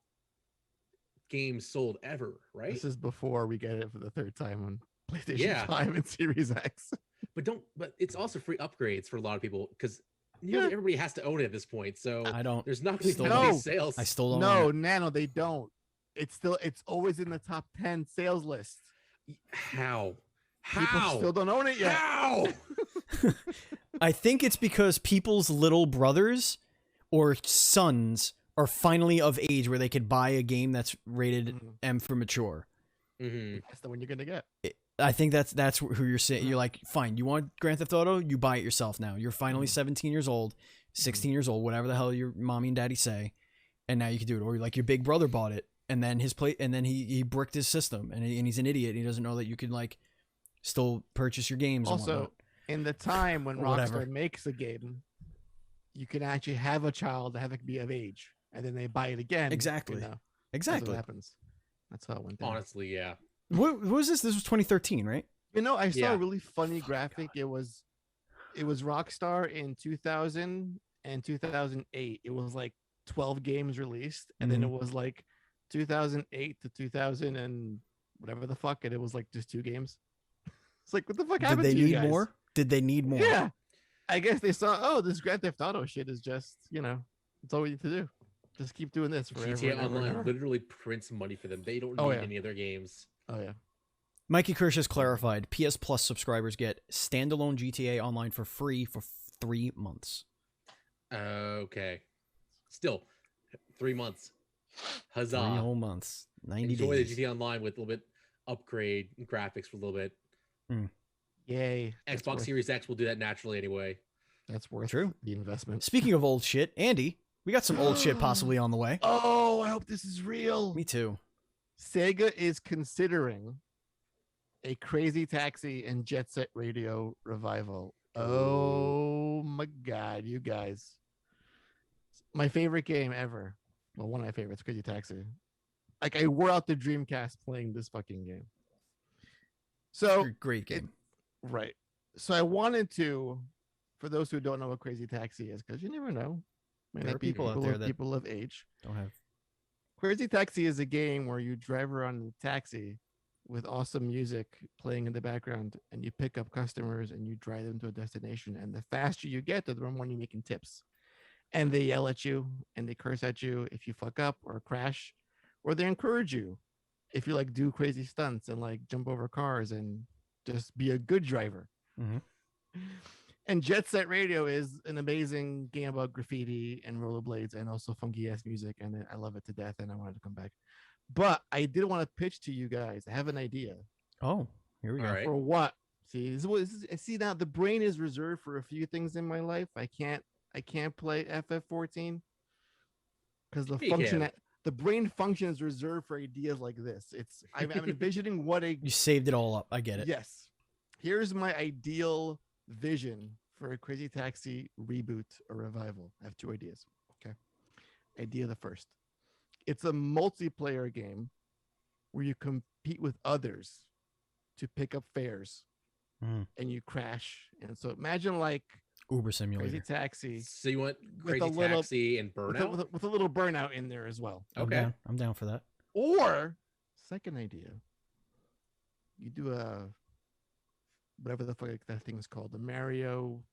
games sold ever, right? This is before we get it for the third time on PlayStation Yeah. 5 and Series X. But it's also free upgrades for a lot of people because Yeah. everybody has to own it at this point. So I don't. there's not going to be Still that many don't. sales. I still don't. No, own it. Nano, they don't. It's always in the top 10 sales list. How? People How? still don't own it yet. How? I think it's because people's little brothers or sons are finally of age where they could buy a game that's rated Mhm. M for mature. Mm-hmm. That's the one you're gonna get. I think that's who you're saying. You're like, fine, you want Grand Theft Auto, you buy it yourself now. You're finally Mhm. 17 years old, 16 years old, whatever the hell your mommy and daddy say, and now you can do it. Or like your big brother bought it, and then he bricked his system, and he's an idiot. He doesn't know that you could like still purchase your games. and Also, whatnot. in the time when Or whatever. Rockstar makes a game, you can actually have a child have it be of age, and then they buy it again. Exactly. That's what Exactly. happens. That's how it went down. Honestly, yeah. What was this? This was 2013, right? I saw Yeah. a really funny graphic. It was Rockstar in 2000 and 2008. It was like 12 games released, and then it was like 2008 to 2000 and whatever the fuck, and it was like just 2 games. It's like, what the fuck Did happened they to you need guys? more? Did they need more? Yeah, I guess they saw, oh, this Grand Theft Auto shit is just, it's all we need to do. Just keep doing this forever. GTA and ever and Online ever. literally prints money for them. They don't Oh, need yeah. any other games. Oh yeah. Mikey Kirsch has clarified. PS Plus subscribers get standalone GTA Online for free for 3 months. Okay. Still, 3 months. Huzzah. 3 whole months. 90 Enjoy days. the GTA Online with a little bit upgrade graphics for a little bit. Yay. That's Xbox worth- Series X will do that naturally anyway. That's worth True. the investment. Speaking of old shit, Andy, we got some old shit possibly on the way. Oh, I hope this is real. Me too. Sega is considering a Crazy Taxi and Jet Set Radio revival. Oh my god, you guys. My favorite game ever. Well, one of my favorites, Crazy Taxi. Like, I wore out the Dreamcast playing this fucking game. So, Great game. right. So I wanted to, for those who don't know what Crazy Taxi is, because you never know. There are people out there that- people of age. Don't have. Crazy Taxi is a game where you drive around in a taxi with awesome music playing in the background, and you pick up customers and you drive them to a destination. And the faster you get, the more you're making tips. And they yell at you and they curse at you if you fuck up or crash, or they encourage you if you like do crazy stunts and like jump over cars and just be a good driver. Mhm. And Jet Set Radio is an amazing game about graffiti and rollerblades and also funky ass music, and I love it to death. And I wanted to come back, but I did want to pitch to you guys. I have an idea Oh, here we go. All right. for what. See, see now the brain is reserved for a few things in my life. I can't play FF14 because the You function can. that the brain function is reserved for ideas like this. I'm envisioning what a You saved it all up. I get it. yes. Here's my ideal vision for a Crazy Taxi reboot or revival. I have 2 ideas. Okay. Idea the first. It's a multiplayer game where you compete with others to pick up fares Mhm. and you crash. And so imagine like Uber Simulator. Crazy Taxi So you want With a Crazy little- Taxi and Burnout? with a little burnout in there as well. Okay. I'm down for that. Or second idea, you do a whatever the fuck that thing is called, the Mario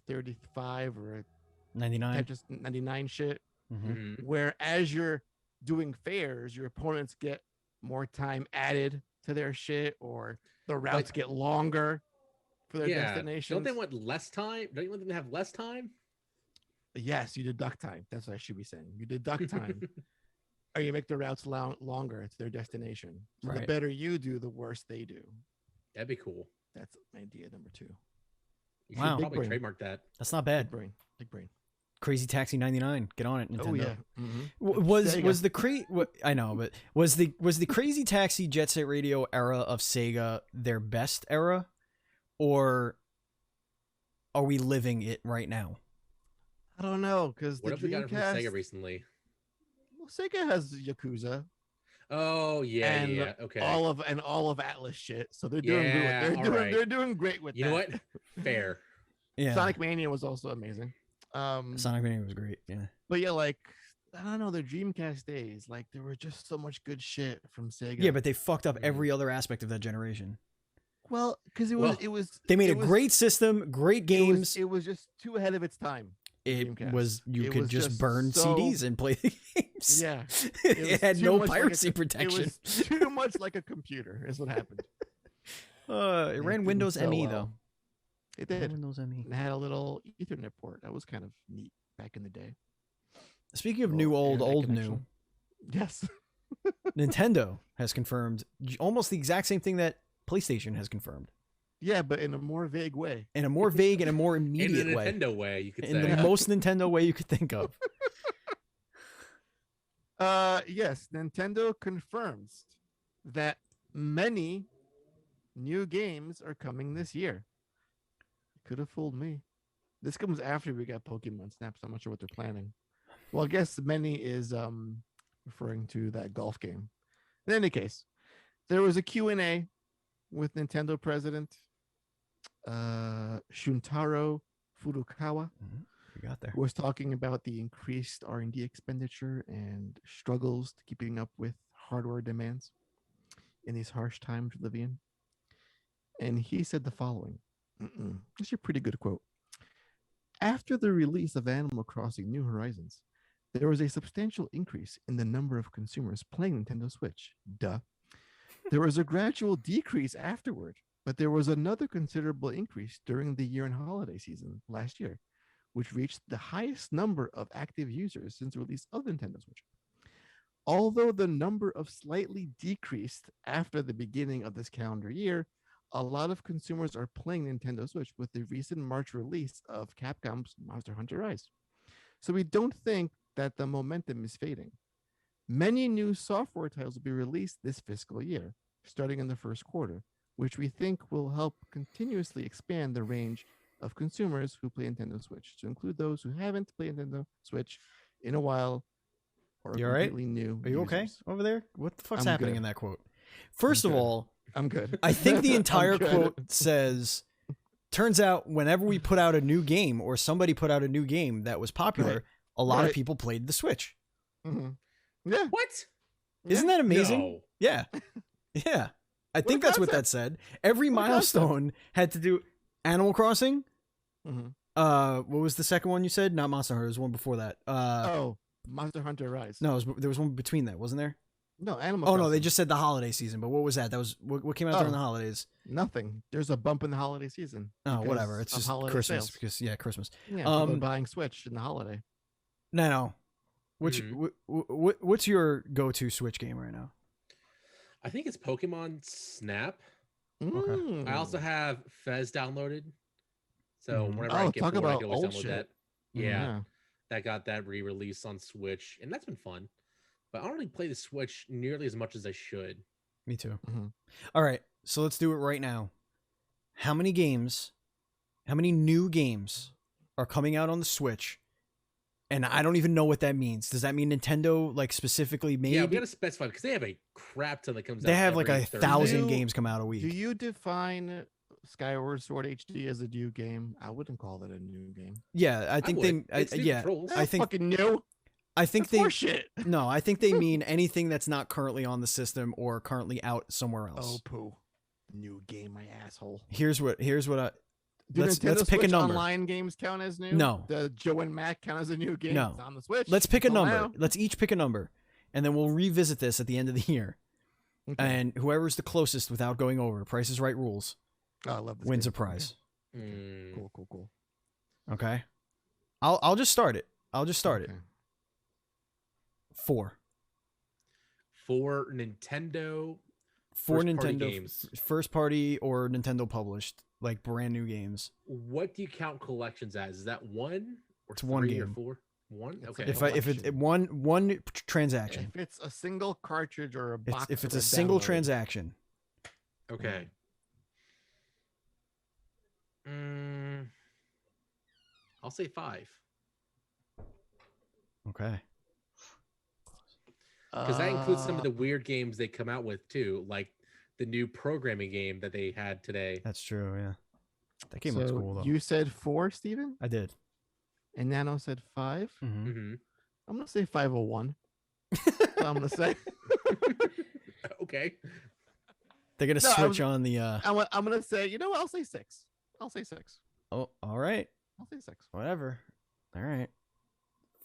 35 or a 99. Tetris 99 shit, Mhm. Mhm. where as you're doing fares, your opponents get more time added to their shit, or the routes get longer for their Yeah. destinations. Don't they want less time? Don't you want them to have less time? Yes, you deduct time. That's what I should be saying. You deduct time, or you make the routes longer to their destination. So the Right. better you do, the worse they do. That'd be cool. That's idea number 2. You Wow. should probably Big brain. trademark that. That's not Big bad. brain. Big brain. Crazy Taxi 99. Get on it, Nintendo. Oh yeah. Mhm. Was Sega. was the I know, but was the Crazy Taxi Jet Set Radio era of Sega their best era, or are we living it right now? I don't know, because the What have we gotten from Dreamcast. Sega recently? Well, Sega has Yakuza Oh yeah, and yeah. Okay. all of Atlas shit, so they're doing Yeah, good. all They're doing right. they're doing great with You that. know what? Fair. Yeah, Sonic Mania was also amazing. Sonic Mania was great. Yeah, But yeah, like I don't know, the Dreamcast days, like there were just so much good shit from Sega. yeah, but they fucked up Mhm. every other aspect of that generation. well, because it was They made it a was- great system, great games. It was just too ahead of its time. It Dreamcast. was you It could was just just burn so- CDs and play the games. Yeah, it, was had too no much like a piracy co- protection. It was too much like a computer. Is what happened. It ran didn't Windows sell ME well. though. It Ran did. Windows ME. And it had a little Ethernet port. That was kind of neat back in the day. Speaking of Little new, old, internet old, connection. Yes. new, Nintendo has confirmed almost the exact same thing that PlayStation has confirmed Yeah, but in a more vague way. in a more vague and a more In immediate the way. Nintendo way, you could In the say. most Nintendo way you could think of. Yes, Nintendo confirms that many new games are coming this year. Could have fooled me. This comes after we got Pokemon Snap, so I'm not sure what they're planning. Well, I guess many is referring to that golf game. In any case, there was a Q&A with Nintendo president Shuntaro Furukawa, We got there. who was talking about the increased R&D expenditure and struggles to keeping up with hardware demands in these harsh times we live in. And he said the following. This is a pretty good quote. After the release of Animal Crossing New Horizons, there was a substantial increase in the number of consumers playing Nintendo Switch. Duh. There was a gradual decrease afterward, but there was another considerable increase during the year and holiday season last year, which reached the highest number of active users since the release of the Nintendo Switch. Although the number of slightly decreased after the beginning of this calendar year, a lot of consumers are playing Nintendo Switch with the recent March release of Capcom's Monster Hunter Rise. So we don't think that the momentum is fading. Many new software titles will be released this fiscal year, starting in the first quarter, which we think will help continuously expand the range of consumers who play Nintendo Switch, to include those who haven't played Nintendo Switch in a while or You all right? completely new. Are you okay users. over there? What the fuck's I'm happening good. in that quote? First of good. all, I'm good. I think the I'm entire good. quote says, turns out whenever we put out a new game or somebody put out a new game that was popular, Right. a lot of Right. people played the Switch. Mhm. Yeah. What? Isn't that amazing? No. Yeah. Yeah. I What think a that's what that concept. said. Every What a concept. milestone had to do Animal Crossing. Mhm. What was the second one you said? Not Monster Hunter. There was one before that. Oh, Monster Hunter Rise. No, there was one between that, wasn't there? No, Animal Oh Crossing. no, they just said the holiday season. But what was that? That was what came out during Oh. the holidays. Nothing. There's a bump in the holiday season. Oh, because whatever. It's of just holiday Christmas sales. because yeah, Christmas. Yeah, people are Um, buying Switch in the holiday. No. Which Mhm. what's your go-to Switch game right now? I think it's Pokemon Snap. Mm. I also have Fez downloaded. So Mhm. whenever I Oh, get talk bored, I about can always old download shit. that. Mhm. Yeah, that got that re-release on Switch, and that's been fun. But I don't really play the Switch nearly as much as I should. Me too. Mhm. All right, so let's do it right now. How many new games are coming out on the Switch? And I don't even know what that means. Does that mean Nintendo like specifically made? Yeah, we gotta specify because they have a crap ton that comes out. They have like every 1,000 Do- games come out a Do week. you define Skyward Sword HD as a new game? I wouldn't call that a new game. Yeah, I think would. they. It's new Yeah, controls. I think. fucking new. I think That's they. horseshit. No, I think they mean anything that's not currently on the system or currently out somewhere else. Oh, poo. New game, my asshole. Here's what I. Do Let's Nintendo pick a Switch number. Online games count as new? No. The Joe and Mac count as a new game? No. It's on the Switch. Let's pick a until number. now. Let's each pick a number, and then we'll revisit this at the end of the year. Okay. And whoever's the closest without going over, Price is Right rules, Oh, I love this wins game. a prize. Mm, Okay. Cool. Okay. I'll just start it. Okay. 4. For Nintendo, For First-party Nintendo games. first party or Nintendo published, like brand new games. what do you count collections as? Is that one or It's one 3 or game. 4? One. It's Okay. If it's one transaction, If it's a single cartridge or a box, if it's of a single download, transaction, Okay. Mm, I'll say 5 okay. because that includes some of the weird games they come out with too, like the new programming game that they had today. That's true. Yeah, that game looks so cool though. You said 4, Steven? I did. And Nano said 5. Mhm. Hmm I'm gonna say 501. That's what I'm gonna say. Okay. They're gonna No, I switch was- on the. I'm gonna say, you know what? I'll say 6. I'll say 6. Oh, all right. I'll say 6. Whatever. All right.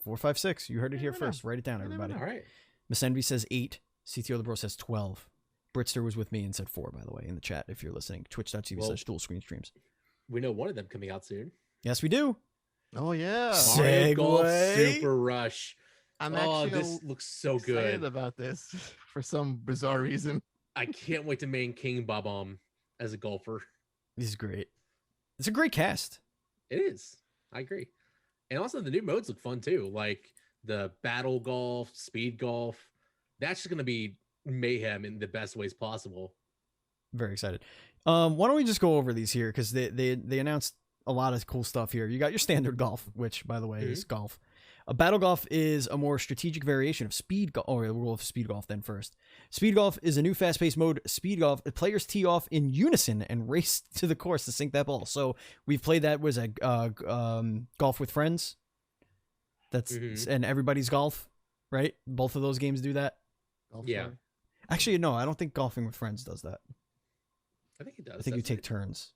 4, 5, 6. You heard it You here never know. first. Write it down, You never everybody. All right. Miss Envy says 8. CTO the Bro says 12. Britster was with me and said 4, by the way, in the chat if you're listening. Twitch.tv/dual screen streams. We know one of them coming out soon. Yes, we do. Oh yeah. S- Mario Golf Segue. Super Rush. I'm Oh, actually this looks so excited good. about this for some bizarre reason. I can't wait to main King Bob as a golfer. He's great. It's a great cast. It is. I agree. And also the new modes look fun too, like the battle golf, speed golf. That's just gonna be mayhem in the best ways possible. Very excited. Why don't we just go over these here, because they announced a lot of cool stuff here. You got your standard golf, which by the way is golf. A battle golf is a more strategic variation of speed golf. Oh, we'll go with speed golf then first. Speed golf is a new fast-paced mode. Speed golf, players tee off in unison and race to the course to sink that ball. So we've played that. Was a golf with friends. That's and everybody's golf, right? Both of those games do that. Yeah. Actually, no, I don't think golfing with friends does that. I think it does. I think you take turns.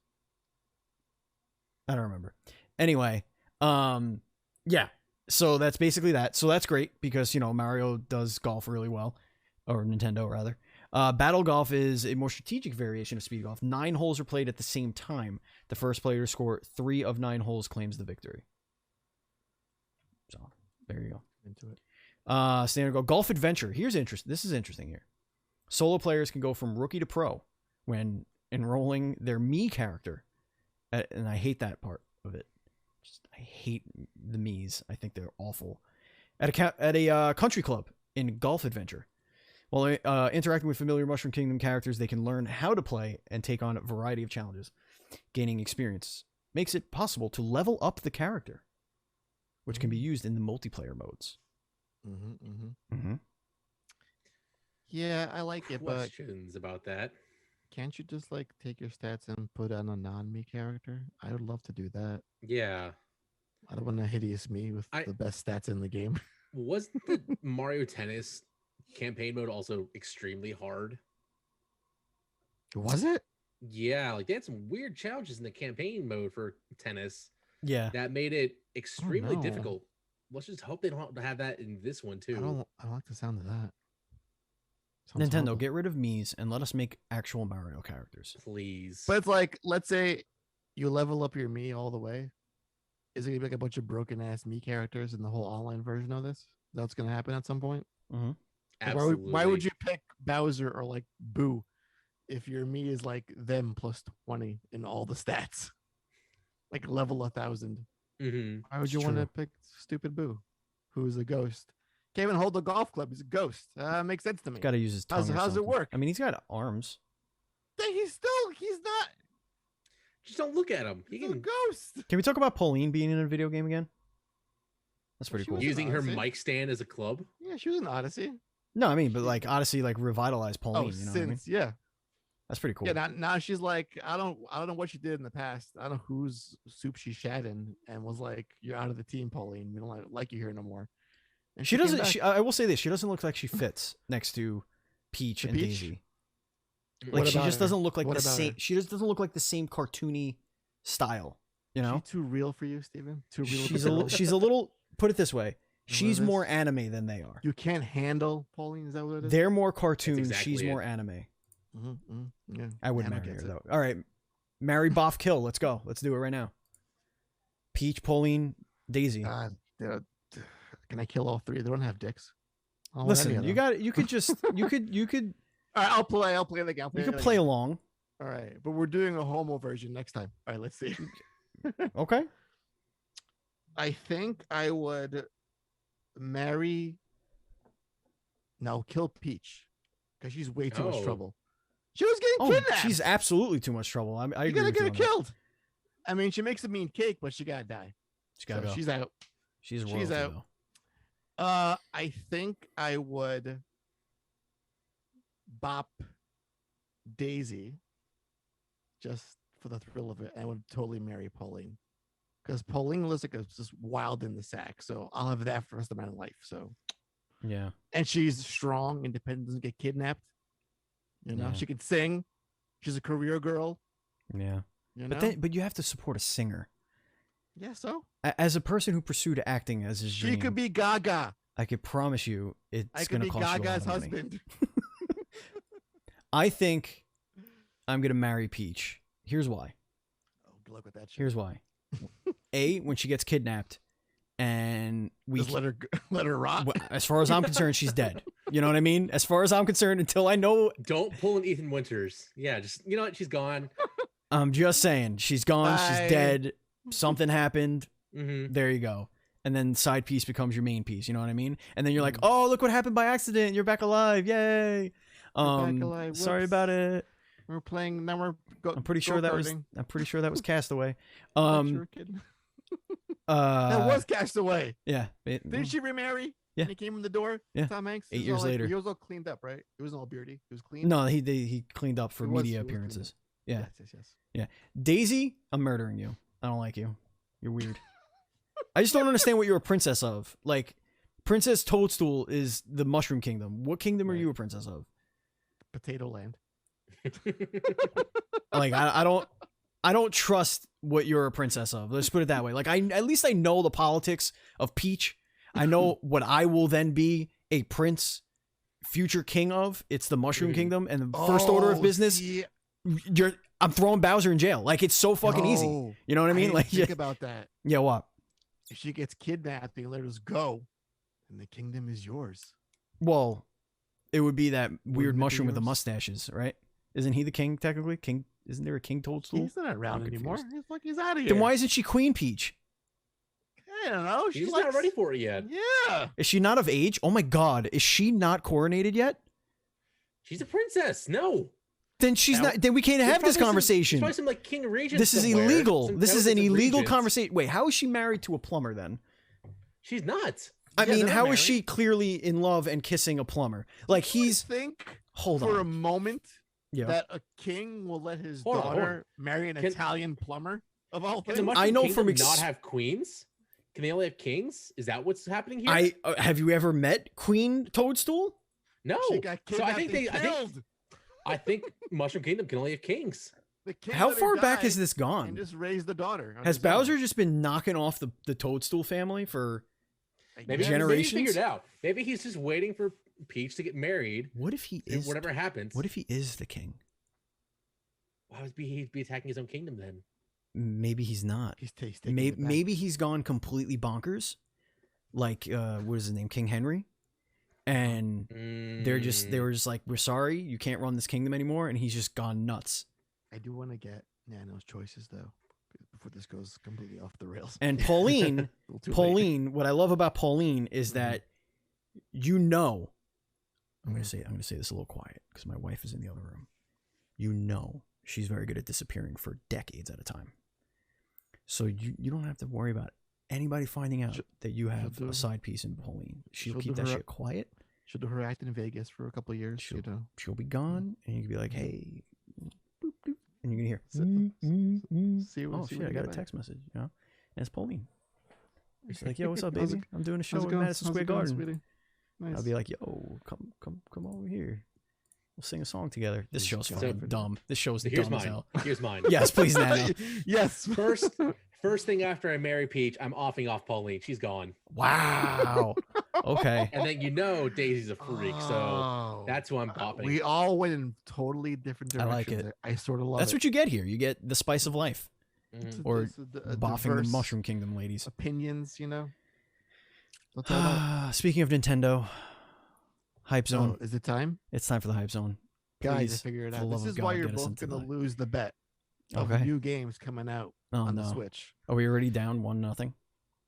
I don't remember. Anyway, yeah. So that's basically that. So that's great because, Mario does golf really well, or Nintendo rather. Battle golf is a more strategic variation of speed golf. 9 holes are played at the same time. The first player to score 3 of 9 holes claims the victory. So there you go. Into it. Standard golf adventure. This is interesting here. Solo players can go from rookie to pro when enrolling their Mii character. And I hate that part of it. I hate the Miis. I think they're awful. At a country club in Golf Adventure. While interacting with familiar Mushroom Kingdom characters, they can learn how to play and take on a variety of challenges. Gaining experience makes it possible to level up the character, which can be used in the multiplayer modes. Yeah, I like it, but questions about that. can't you just take your stats and put on a non-me character? I would love to do that. Yeah. I don't want a hideous me with the best stats in the game. Wasn't the Mario Tennis campaign mode also extremely hard? Was it? Yeah, they had some weird challenges in the campaign mode for tennis. Yeah. That made it extremely difficult. Let's just hope they don't have that in this one too. I don't like the sound of that. Nintendo, horrible. Get rid of Mii's and let us make actual Mario characters. Please. But it's let's say you level up your Mii all the way. Is it going to be a bunch of broken-ass Mii characters in the whole online version of this? That's going to happen at some point? Mm-hmm. Absolutely. Why would you pick Bowser or Boo if your Mii is them plus 20 in all the stats? Level 1,000. Mm-hmm. Why would you want to pick stupid Boo, who is a ghost? Can't even hold a golf club. He's a ghost. Makes sense to me. Got to use his tongue. How's it work? I mean, he's got arms. He's not. Just don't look at him. He's a ghost. Can we talk about Pauline being in a video game again? That's pretty cool. Using her mic stand as a club. Yeah, she was in Odyssey. No, I mean, but Odyssey revitalized Pauline. You know what I mean? Yeah. That's pretty cool. Yeah, now she's I don't know what she did in the past. I don't know whose soup she shat in and was you're out of the team, Pauline. We don't like you here no more. And she doesn't. I will say this: she doesn't look like she fits next to Peach and Daisy. She just doesn't look like the same. She just doesn't look like the same cartoony style. You know, she's too real for you, Steven. Too real. She's a little. Put it this way: she's more anime than they are. You can't handle Pauline. Is that what it is? They're more cartoon. She's more anime. Yeah, I would marry her though. All right, marry, Boff, kill. Let's go. Let's do it right now. Peach, Pauline, Daisy. Can I kill all 3? They don't have dicks. Listen, you got. You could just. You could. All right, I'll play the game. You could play along. All right, but we're doing a homo version next time. All right, let's see. Okay. I think I would marry. No, kill Peach because she's way too much trouble. She was getting kidnapped. She's absolutely too much trouble. I agree. You gotta get her killed. I mean, she makes a mean cake, but she gotta die. She gotta go. She's out. She's out. Though. I think I would bop Daisy just for the thrill of it. I would totally marry Pauline because Pauline looks like just wild in the sack. So I'll have that for the rest of my life. So yeah, and she's strong, independent, doesn't get kidnapped. You know, she can sing. She's a career girl. Yeah, but you have to support a singer. Yeah, so as a person who pursued acting as his dream, she could be Gaga. I could promise you, it's going to cost Gaga's you a lot of money. husband. I think I'm going to marry Peach. Here's why. Oh, good luck with that shit. Here's why. A, when she gets kidnapped and we Just let her rot. as far as I'm concerned, she's dead. You know what I mean? As far as I'm concerned, until I know. Don't pull an Ethan Winters. Yeah, just you know what? She's gone. I'm just saying, she's gone. Bye. She's dead. Something happened. Mm-hmm. There you go. And then side piece becomes your main piece. You know what I mean? And then you're like, oh, look what happened by accident. You're back alive. Yay. Back alive. Sorry Whoops. about it. We're playing. Now we're. I'm pretty sure that was Castaway. That was Castaway. Yeah. Didn't she remarry? Yeah. And he came in the door. Yeah. Tom Hanks. 8 years later. He was all cleaned up, right? It wasn't all beardy. It was clean. No, he cleaned up for It was- media it was cleaned appearances. Yeah. Yes. Daisy, I'm murdering you. I don't like you. You're weird. I just don't understand what you're a princess of. Like, Princess Toadstool is the Mushroom Kingdom. What kingdom are Right. you a princess of? Potato Land. Like, I don't trust what you're a princess of. Let's put it that way. Like, at least I know the politics of Peach. I know what I will then be a prince, future king of. It's the Mushroom Kingdom, and the first order of business. See, I'm throwing Bowser in jail. Like, it's so fucking easy. no, You know what I mean? didn't Like, think about that. yeah, what? If she gets kidnapped and let us go, then the kingdom is yours. Well, it would be that weird Wouldn't it be mushroom with the yours? mustaches, right? Isn't he the king technically? King? Isn't there a King Toadstool? He's not around I'm anymore. confused. He's out of here. Then why isn't she Queen Peach? I don't know. She's not ready for it yet. Yeah. Is she not of age? Oh my God, is she not coronated yet? She's a princess. No. Then she's Now- not. Then we can't There's have this probably some- conversation. There's probably some like king regent. This is somewhere, illegal. some This is an delegates of illegal regents. conversation. Wait, how is she married to a plumber then? She's not. I Yeah, mean, they're how married. is she clearly in love and kissing a plumber? Like he's. I think Hold for a on. moment Yeah. that a king will let his Hold on, hold daughter marry an Can- Italian plumber of all Can things. the Mushroom I know Kingdom from ex- not have queens? Can they only have kings? Is that what's happening here? I have you ever met Queen Toadstool? no. She got So I kidnapped think and they. killed. I think Mushroom Kingdom can only have kings. The king How let her far back die has this and gone? just raised the daughter. on Has his own. Bowser just been knocking off the Toadstool family for? I Maybe guess. maybe he Generations? figured it out. Maybe he's just waiting for Peach to get married. What if he And is? whatever happens. What if he is the king? Why would he be attacking his own kingdom then? Maybe he's not. He's taking Maybe, it back. maybe he's gone completely bonkers, like what is his name, King Henry, and they were just like, we're sorry, you can't run this kingdom anymore, and he's just gone nuts. I do want to get Nano's choices though, before this goes completely off the rails. And Pauline, A little too late. Pauline, what I love about Pauline is Mhm. that, you know, I'm gonna say this a little quiet because my wife is in the other room. You know, she's very good at disappearing for decades at a time. So you don't have to worry about anybody finding out She'll- that you have she'll do- a side piece in Pauline. She'll she'll keep do that her- shit quiet. She'll do her act in Vegas for a couple of years. She'll- You know, She'll be gone, and you can be like, hey, boop, boop, and you can hear. So- see what- Oh see shit! what I you got a back. text message. You know, and it's Pauline. She's like, yo, what's up, How's baby? I'm doing a show How's it in going? Madison How's Square it going, Garden. sweetie? Nice. I'll be like, yo, come over here. We'll sing a song together. This Jesus show's God. fucking dumb. This show's So here's dumb as mine. hell. Here's mine. Yes, please, Nano. yes. First thing after I marry Peach, I'm offing off Pauline. She's gone. Wow. Okay. And then you know Daisy's a freak, so Oh. that's who I'm popping. We all went in totally different I directions. like it. I sort of love That's it. what you get here. You get the spice of life, Mhm. It's a- or it's a boffing the diverse Mushroom Kingdom ladies. opinions, you know. That's all about. Speaking of Nintendo, Hype Zone. Oh, is it time? It's time for the Hype Zone. Guys, I Please, figured it for the out. love This of is why God, you're get us both into going to the- lose the bet of Okay. new games coming out Oh on no. the Switch. Are we already down 1-0?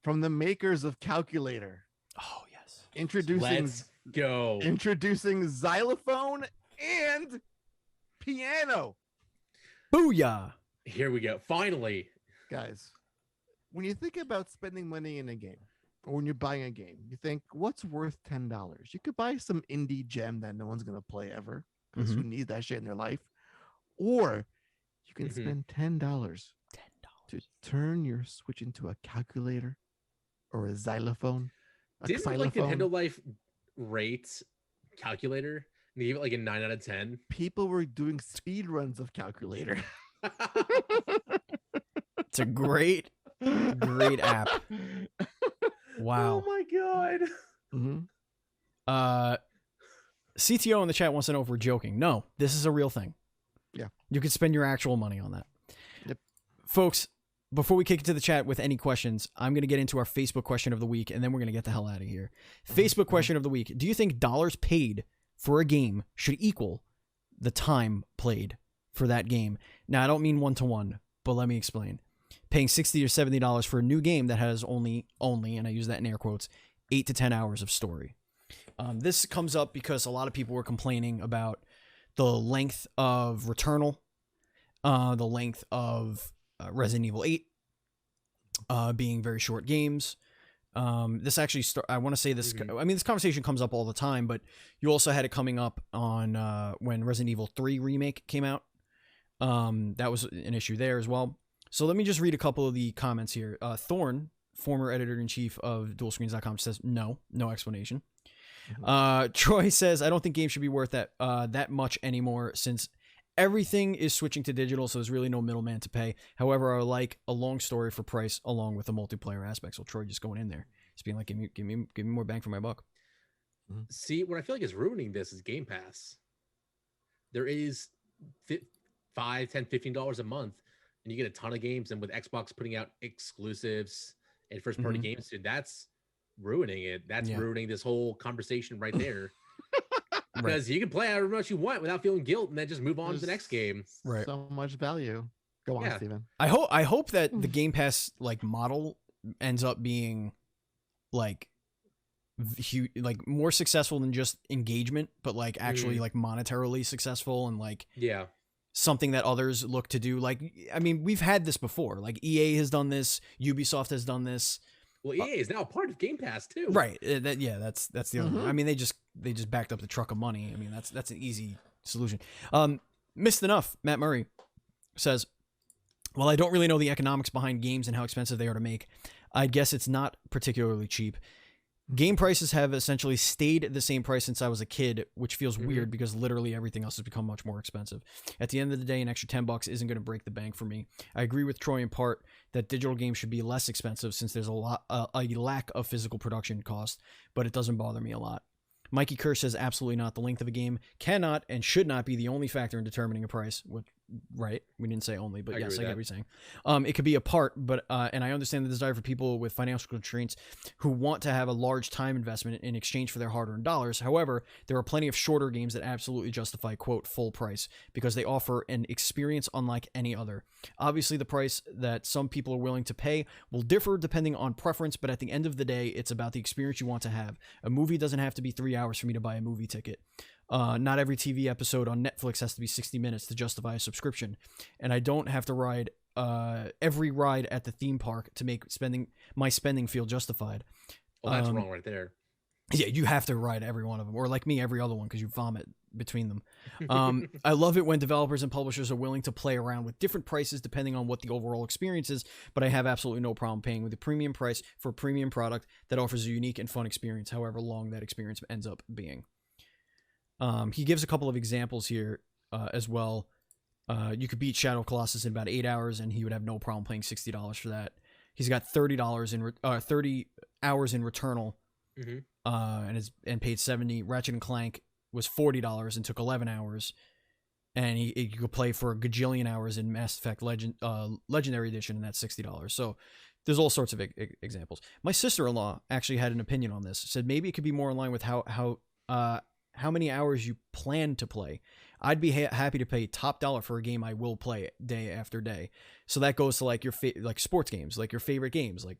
From the makers of Calculator, Oh yes. introducing Let's go. introducing xylophone and piano. Booyah. Here we go. Finally. Guys, when you think about spending money in a game or when you're buying a game, you think, what's worth $10? You could buy some indie gem that no one's going to play ever because Mm-hmm. who needs that shit in their life? Or you can Mhm. spend $10 to turn your Switch into a calculator or a xylophone. A Didn't like xylophone. Nintendo Life rate calculator? And they gave it like a 9 out of 10. People were doing speed runs of calculator. It's a great app. Wow. Oh my god. Mhm. CTO in the chat wants to know if we're joking. No, this is a real thing. Yeah. You could spend your actual money on that. Yep. Folks, before we kick into the chat with any questions, I'm going to get into our Facebook question of the week, and then we're going to get the hell out of here. Facebook question of the week. Do you think dollars paid for a game should equal the time played for that game? Now, I don't mean one-to-one, but let me explain. Paying $60 or $70 for a new game that has only, and I use that in air quotes, 8 to 10 hours of story. This comes up because a lot of people were complaining about the length of Returnal, the length of Resident Evil 8 being very short games. This actually I want to say this, I mean, this conversation comes up all the time, but you also had it coming up on when Resident Evil 3 remake came out. That was an issue there as well. So let me just read a couple of the comments here. Thorn, former editor-in-chief of DualScreens.com, says no explanation. Troy says, I don't think games should be worth that much anymore since everything is switching to digital, so there's really no middleman to pay. However, I like a long story for price along with the multiplayer aspect. So Troy just going in there. He's being like, give me more bang for my buck. See, what I feel like is ruining this is Game Pass. There is $5, $10, $15 a month, and you get a ton of games. And with Xbox putting out exclusives and first-party games, dude, that's ruining it. That's ruining this whole conversation right there. Because you can play however much you want without feeling guilt, and then just move on to the next game. Right. So much value. Go on, Steven. I hope that the Game Pass like model ends up being like more successful than just engagement, but like actually like monetarily successful and like something that others look to do. Like, I mean, we've had this before. Like EA has done this, Ubisoft has done this. Well, EA is now a part of Game Pass too. Right. That's the other one. I mean, they just backed up the truck of money. I mean, that's an easy solution. Missed Enough, Matt Murray says, well, I don't really know the economics behind games and how expensive they are to make. I guess it's not particularly cheap. Game prices have essentially stayed the same price since I was a kid, which feels weird because literally everything else has become much more expensive. At the end of the day, an extra $10 isn't going to break the bank for me. I agree with Troy in part that digital games should be less expensive since there's a lack of physical production cost, but it doesn't bother me a lot. Mikey Kerr says absolutely not. The length of a game cannot and should not be the only factor in determining a price. Right? We didn't say only, but yes, I get what you're saying. It could be a part, but and I understand the desire for people with financial constraints who want to have a large time investment in exchange for their hard-earned dollars. However, there are plenty of shorter games that absolutely justify, quote, full price because they offer an experience unlike any other. Obviously, the price that some people are willing to pay will differ depending on preference, but at the end of the day, it's about the experience you want to have. A movie doesn't have to be 3 hours for me to buy a movie ticket. Not every TV episode on Netflix has to be 60 minutes to justify a subscription. And I don't have to ride every ride at the theme park to make my spending feel justified. Well, that's wrong right there. Yeah, you have to ride every one of them. Or like me, every other one, because you vomit between them. I love it when developers and publishers are willing to play around with different prices depending on what the overall experience is, but I have absolutely no problem paying with a premium price for a premium product that offers a unique and fun experience, however long that experience ends up being. He gives a couple of examples here as well. You could beat Shadow of Colossus in about 8 hours, and he would have no problem paying $60 for that. He's got $30 in 30 hours in Returnal, and paid $70. Ratchet and Clank was $40 and took 11 hours, and you could play for a gajillion hours in Mass Effect Legendary Edition, and that's $60. So there's all sorts of examples. My sister-in-law actually had an opinion on this. Said maybe it could be more in line with how many hours you plan to play. I'd be happy to pay top dollar for a game I will play day after day. So that goes to like your like sports games, like your favorite games. Like,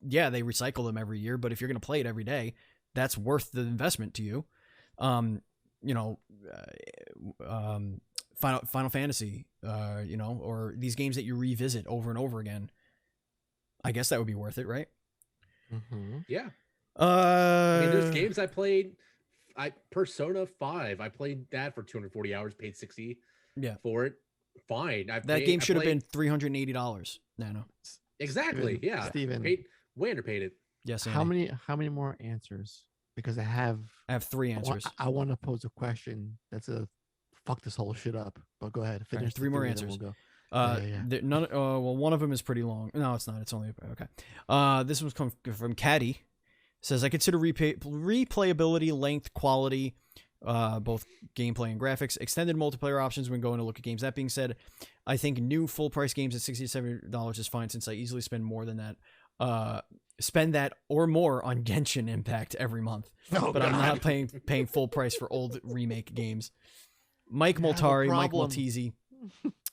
yeah, they recycle them every year, but if you're going to play it every day, that's worth the investment to you. Final Fantasy, or these games that you revisit over and over again. I guess that would be worth it, right? Yeah. I mean, there's games I played. Persona 5, I played that for 240 hours, paid 60 for it. Fine. That game should have been $380, Nano. Exactly. Yeah. Steven, way underpaid it. Yes. Andy. How many more answers? Because I have 3 answers. I want to pose a question that's a fuck this whole shit up. But go ahead. Finish. Right, 3 more answers. We'll go. None. Well, one of them is pretty long. No, it's not. It's only okay. This one's come from Caddy. Says I consider replayability, length, quality, both gameplay and graphics, extended multiplayer options when going to look at games. That being said, I think new full price games at $60 to $70 is fine, since I easily spend more than that. Spend that or more on Genshin Impact every month. Oh, but I'm not God. paying full price for old remake games. Mike You have a Moltari, Mike problem. Maltese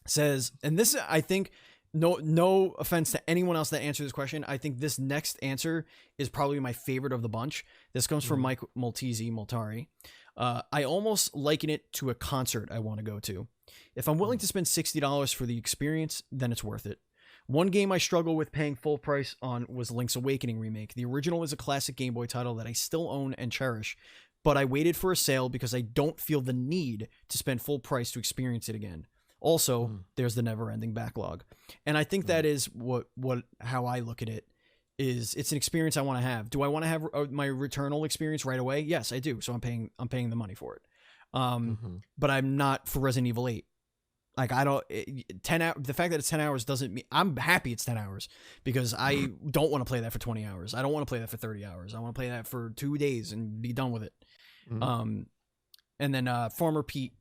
says, and this, I think, no offense to anyone else that answered this question, I think this next answer is probably my favorite of the bunch. This comes from Mike Moltari. I almost liken it to a concert I want to go to. If I'm willing to spend $60 for the experience, then it's worth it. One game I struggle with paying full price on was Link's Awakening remake. The original is a classic Game Boy title that I still own and cherish, but I waited for a sale because I don't feel the need to spend full price to experience it again. Also, there's the never-ending backlog. And I think that is how I look at it. Is it's an experience I want to have. Do I want to have my Returnal experience right away? Yes, I do. So I'm paying the money for it. But I'm not for Resident Evil 8. Like, I don't 10 hours. The fact that it's 10 hours doesn't mean I'm happy it's 10 hours, because I don't want to play that for 20 hours. I don't want to play that for 30 hours. I want to play that for 2 days and be done with it. And then former Pete,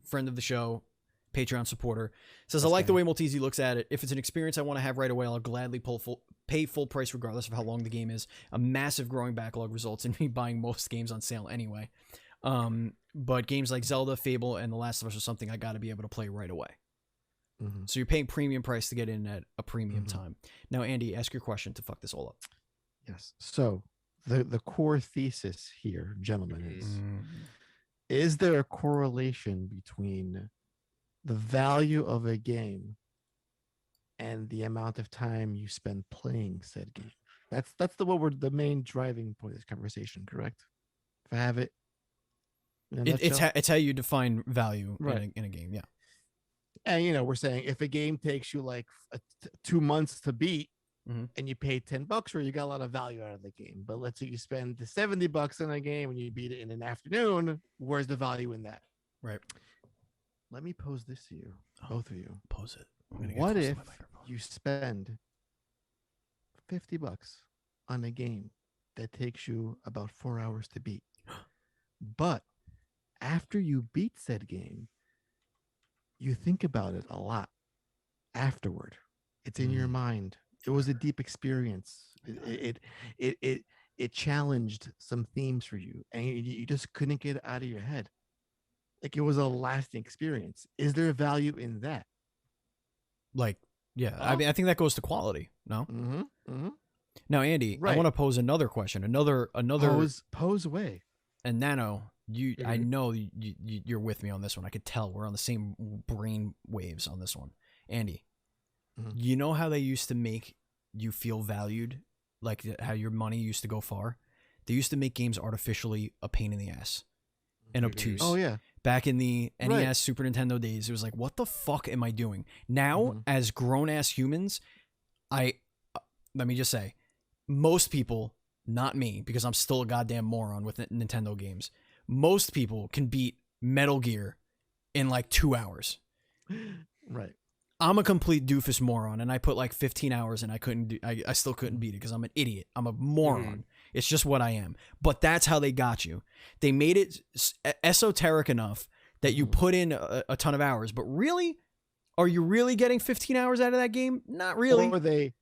friend of the show, Patreon supporter, says, I like the way Maltese looks at it. If it's an experience I want to have right away, I'll gladly pay full price regardless of how long the game is. A massive growing backlog results in me buying most games on sale anyway. But games like Zelda, Fable, and The Last of Us are something I got to be able to play right away. So you're paying premium price to get in at a premium time. Now, Andy, ask your question to fuck this all up. Yes. So the core thesis here, gentlemen, is there a correlation between the value of a game and the amount of time you spend playing said game? That's the main driving point of this conversation, correct? If I have it in a nutshell? It's how you define value in a game, yeah. And we're saying if a game takes you like 2 months to beat, and you pay $10 for it, you got a lot of value out of the game. But let's say you spend the $70 on a game and you beat it in an afternoon, where's the value in that? Right. Let me pose this to you, both of you. Pose it. What if you spend $50 on a game that takes you about 4 hours to beat, but after you beat said game, you think about it a lot afterward. It's in your mind. It was a deep experience. It challenged some themes for you, and you just couldn't get it out of your head. Like, it was a lasting experience. Is there value in that? Like, yeah. I mean, I think that goes to quality. No. Now, Andy, Right. I want to pose another question. Another. Pose away. And Nano, I know you're with me on this one. I could tell we're on the same brain waves on this one. Andy, you know how they used to make you feel valued, like how your money used to go far? They used to make games artificially a pain in the ass and obtuse. Oh yeah. Back in the NES, Super Nintendo days, it was like, what the fuck am I doing? Now, as grown-ass humans, let me just say, most people, not me, because I'm still a goddamn moron with Nintendo games, most people can beat Metal Gear in like 2 hours. Right. I'm a complete doofus moron, and I put like 15 hours and I still couldn't beat it because I'm an idiot. I'm a moron. It's just what I am. But that's how they got you. They made it esoteric enough that you put in a ton of hours. But really, are you really getting 15 hours out of that game? Not really. Or they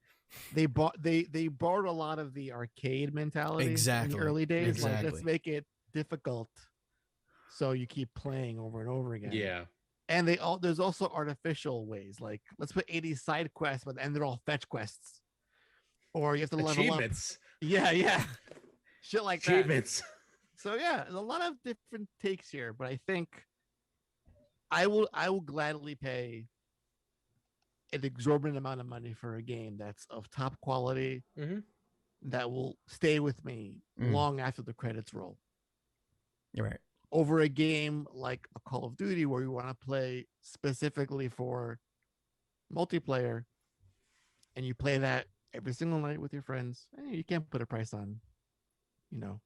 borrowed a lot of the arcade mentality in the early days. Like, let's make it difficult so you keep playing over and over again. Yeah. And there's also artificial ways, like let's put 80 side quests, but and they're all fetch quests, or you have to level Achievements. up. Yeah, shit like Achievements. that. So yeah, there's a lot of different takes here, but I think I will gladly pay an exorbitant amount of money for a game that's of top quality, that will stay with me long after the credits roll. You're right. Over a game like a Call of Duty where you want to play specifically for multiplayer, and you play that every single night with your friends. You can't put a price on,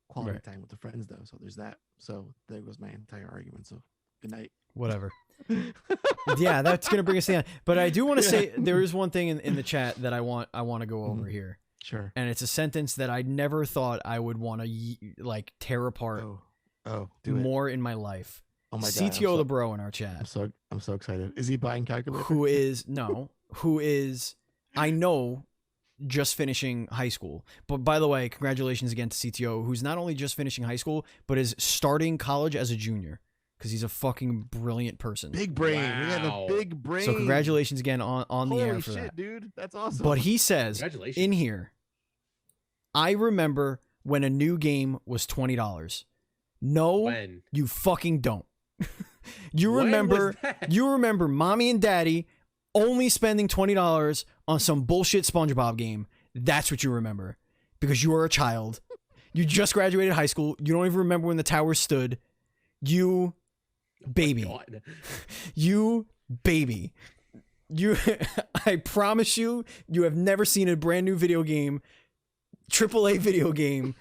quality time with the friends though. So there's that. So there goes my entire argument. So good night. Whatever. Yeah, that's gonna bring us down. But I do want to say there is one thing in the chat that I want to go over here. Sure. And it's a sentence that I never thought I would want to like tear apart Oh, do it. more in my life. Oh my god. CTO the bro in our chat. I'm so excited. Is he buying calculator? Who is I know just finishing high school. But by the way, congratulations again to CTO, who's not only just finishing high school, but is starting college as a junior because he's a fucking brilliant person. Big brain. We got Wow. a big brain. So congratulations again on the air Holy for shit, that. dude. That's awesome. But he says Congratulations. in here, I remember when a new game was $20. No, When? you fucking don't. You When remember was that? you remember mommy and daddy only spending $20 on some bullshit SpongeBob game. That's what you remember because you were a child. You just graduated high school. You don't even remember when the tower stood. You baby. God. You baby. You I promise you, you have never seen a brand new video game, AAA video game,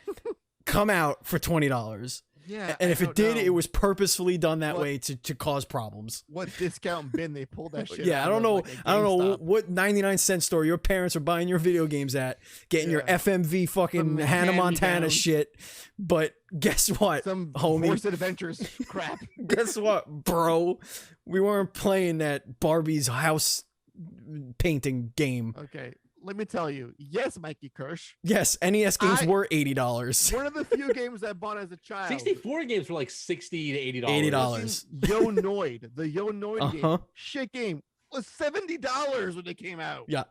come out for $20. yeah, And I if it don't did, know it was purposefully done that What- way to cause problems. what discount bin they pulled that shit. Yeah, I out don't of, know. like a I don't know GameStop. what 99-cent store your parents are buying your video games at, getting your Yeah. FMV fucking Some Hannah Montana hand-me-down. shit. But guess what, Some homie? Forced Adventures crap. Guess what, bro? We weren't playing that Barbie's house painting game. Okay, let me tell you. Yes, Mikey Kirsch. Yes, NES games I- were $80. One of the few games I bought as a child. 64 games for like $60 to $80. $80. Yo Noid, the Yo Noid Uh-huh. game, shit game, was $70 when it came out. Yeah,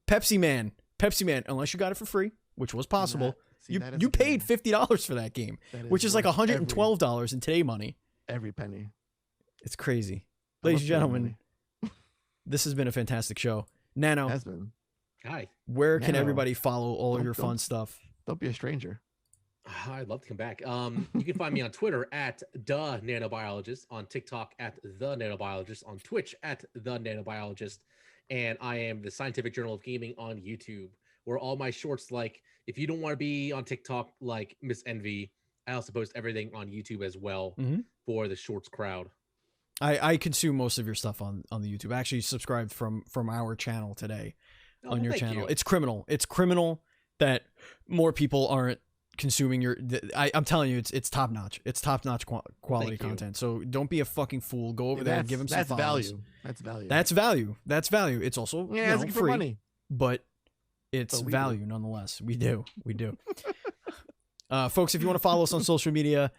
Pepsi Man, unless you got it for free, which was possible. See, You that is you a good paid one. $50 for that game, That which is like worth $112 in today money. every penny. It's crazy. I Ladies love and saving gentlemen, this has been a fantastic show. Nano, money. Has been. Hi. where can Nano, everybody follow all don't- your fun don't- stuff? Don't be a stranger. I'd love to come back. You can find me on Twitter at the Nanobiologist, on TikTok at the Nanobiologist, on Twitch at the Nanobiologist, and I am the Scientific Journal of Gaming on YouTube, where all my shorts, like if you don't want to be on TikTok like Miss Envy, I also post everything on YouTube as well Mhm. for the shorts crowd. I consume most of your stuff on the YouTube. I actually subscribed from our channel today Oh, on your thank channel. you. It's criminal. It's criminal that more people aren't consuming your. I'm telling you, it's top notch. It's top notch quality Thank you. content. So don't be a fucking fool. Go over there and give him some that's follows. value. That's value. That's value. That's value. It's also yeah, you know, asking for free, money. but it's But we do. value nonetheless. We do. Folks, if you want to follow us on social media,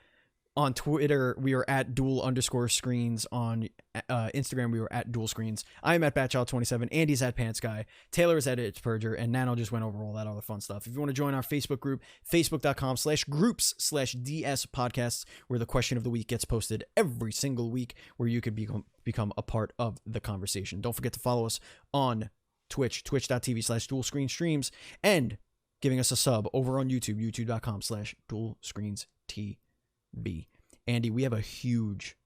on Twitter, we are at duel_screens. On Instagram, we were at duel screens. I am at Batchild27. Andy's at Pants Guy. Taylor is at It's Purger. And Nano just went over all that other fun stuff. If you want to join our Facebook group, facebook.com/groups/DS podcasts, where the question of the week gets posted every single week, where you could become a part of the conversation. Don't forget to follow us on Twitch, twitch.tv/dual-screen-streams, and giving us a sub over on YouTube, youtube.com/dual-screens-TV. Andy, we have a huge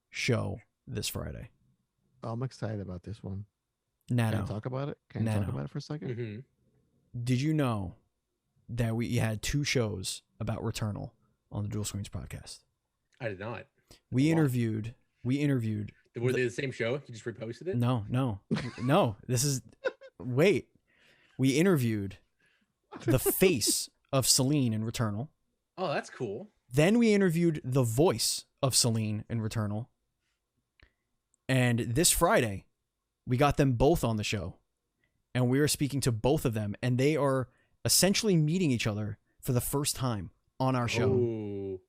show this Friday. I'm excited about this one. Nano, Can I talk about it? Can I Nano. talk about it for a second? hmm did you know that we had 2 shows about Returnal on the Dual Screens podcast? I did not. We Wow. interviewed. Were they the same show? You just reposted it? No. This is. Wait. We interviewed the face of Celine in Returnal. Oh, that's cool. Then we interviewed the voice of Celine in Returnal. And this Friday, we got them both on the show. And we are speaking to both of them. And they are essentially meeting each other for the first time on our show. Oh,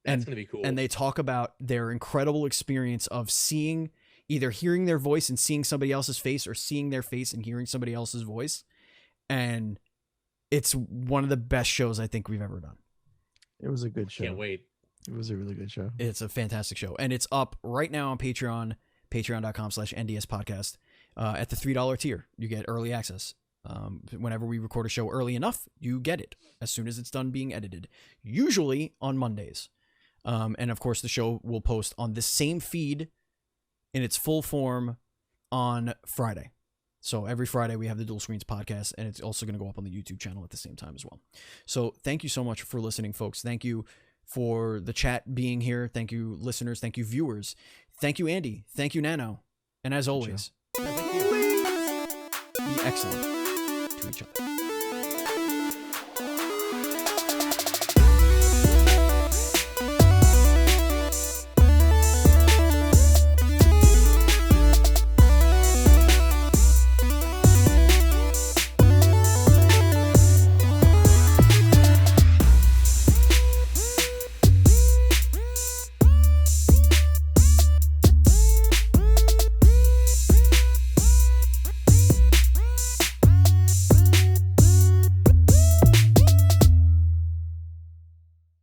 that's gonna be cool. And they talk about their incredible experience of either hearing their voice and seeing somebody else's face, or seeing their face and hearing somebody else's voice. And it's one of the best shows I think we've ever done. It was a good show. Can't wait. It was a really good show. It's a fantastic show. And it's up right now on Patreon, patreon.com/NDS podcast. At the $3 tier, you get early access. Whenever we record a show early enough, you get it as soon as it's done being edited, usually on Mondays. And of course, the show will post on the same feed in its full form on Friday. So every Friday we have the Dual Screens podcast, and it's also going to go up on the YouTube channel at the same time as well. So thank you so much for listening, folks. Thank you for the chat being here. Thank you, listeners. Thank you, viewers. Thank you, Andy. Thank you, Nano. And as always, Yeah, thank you. be excellent to each other.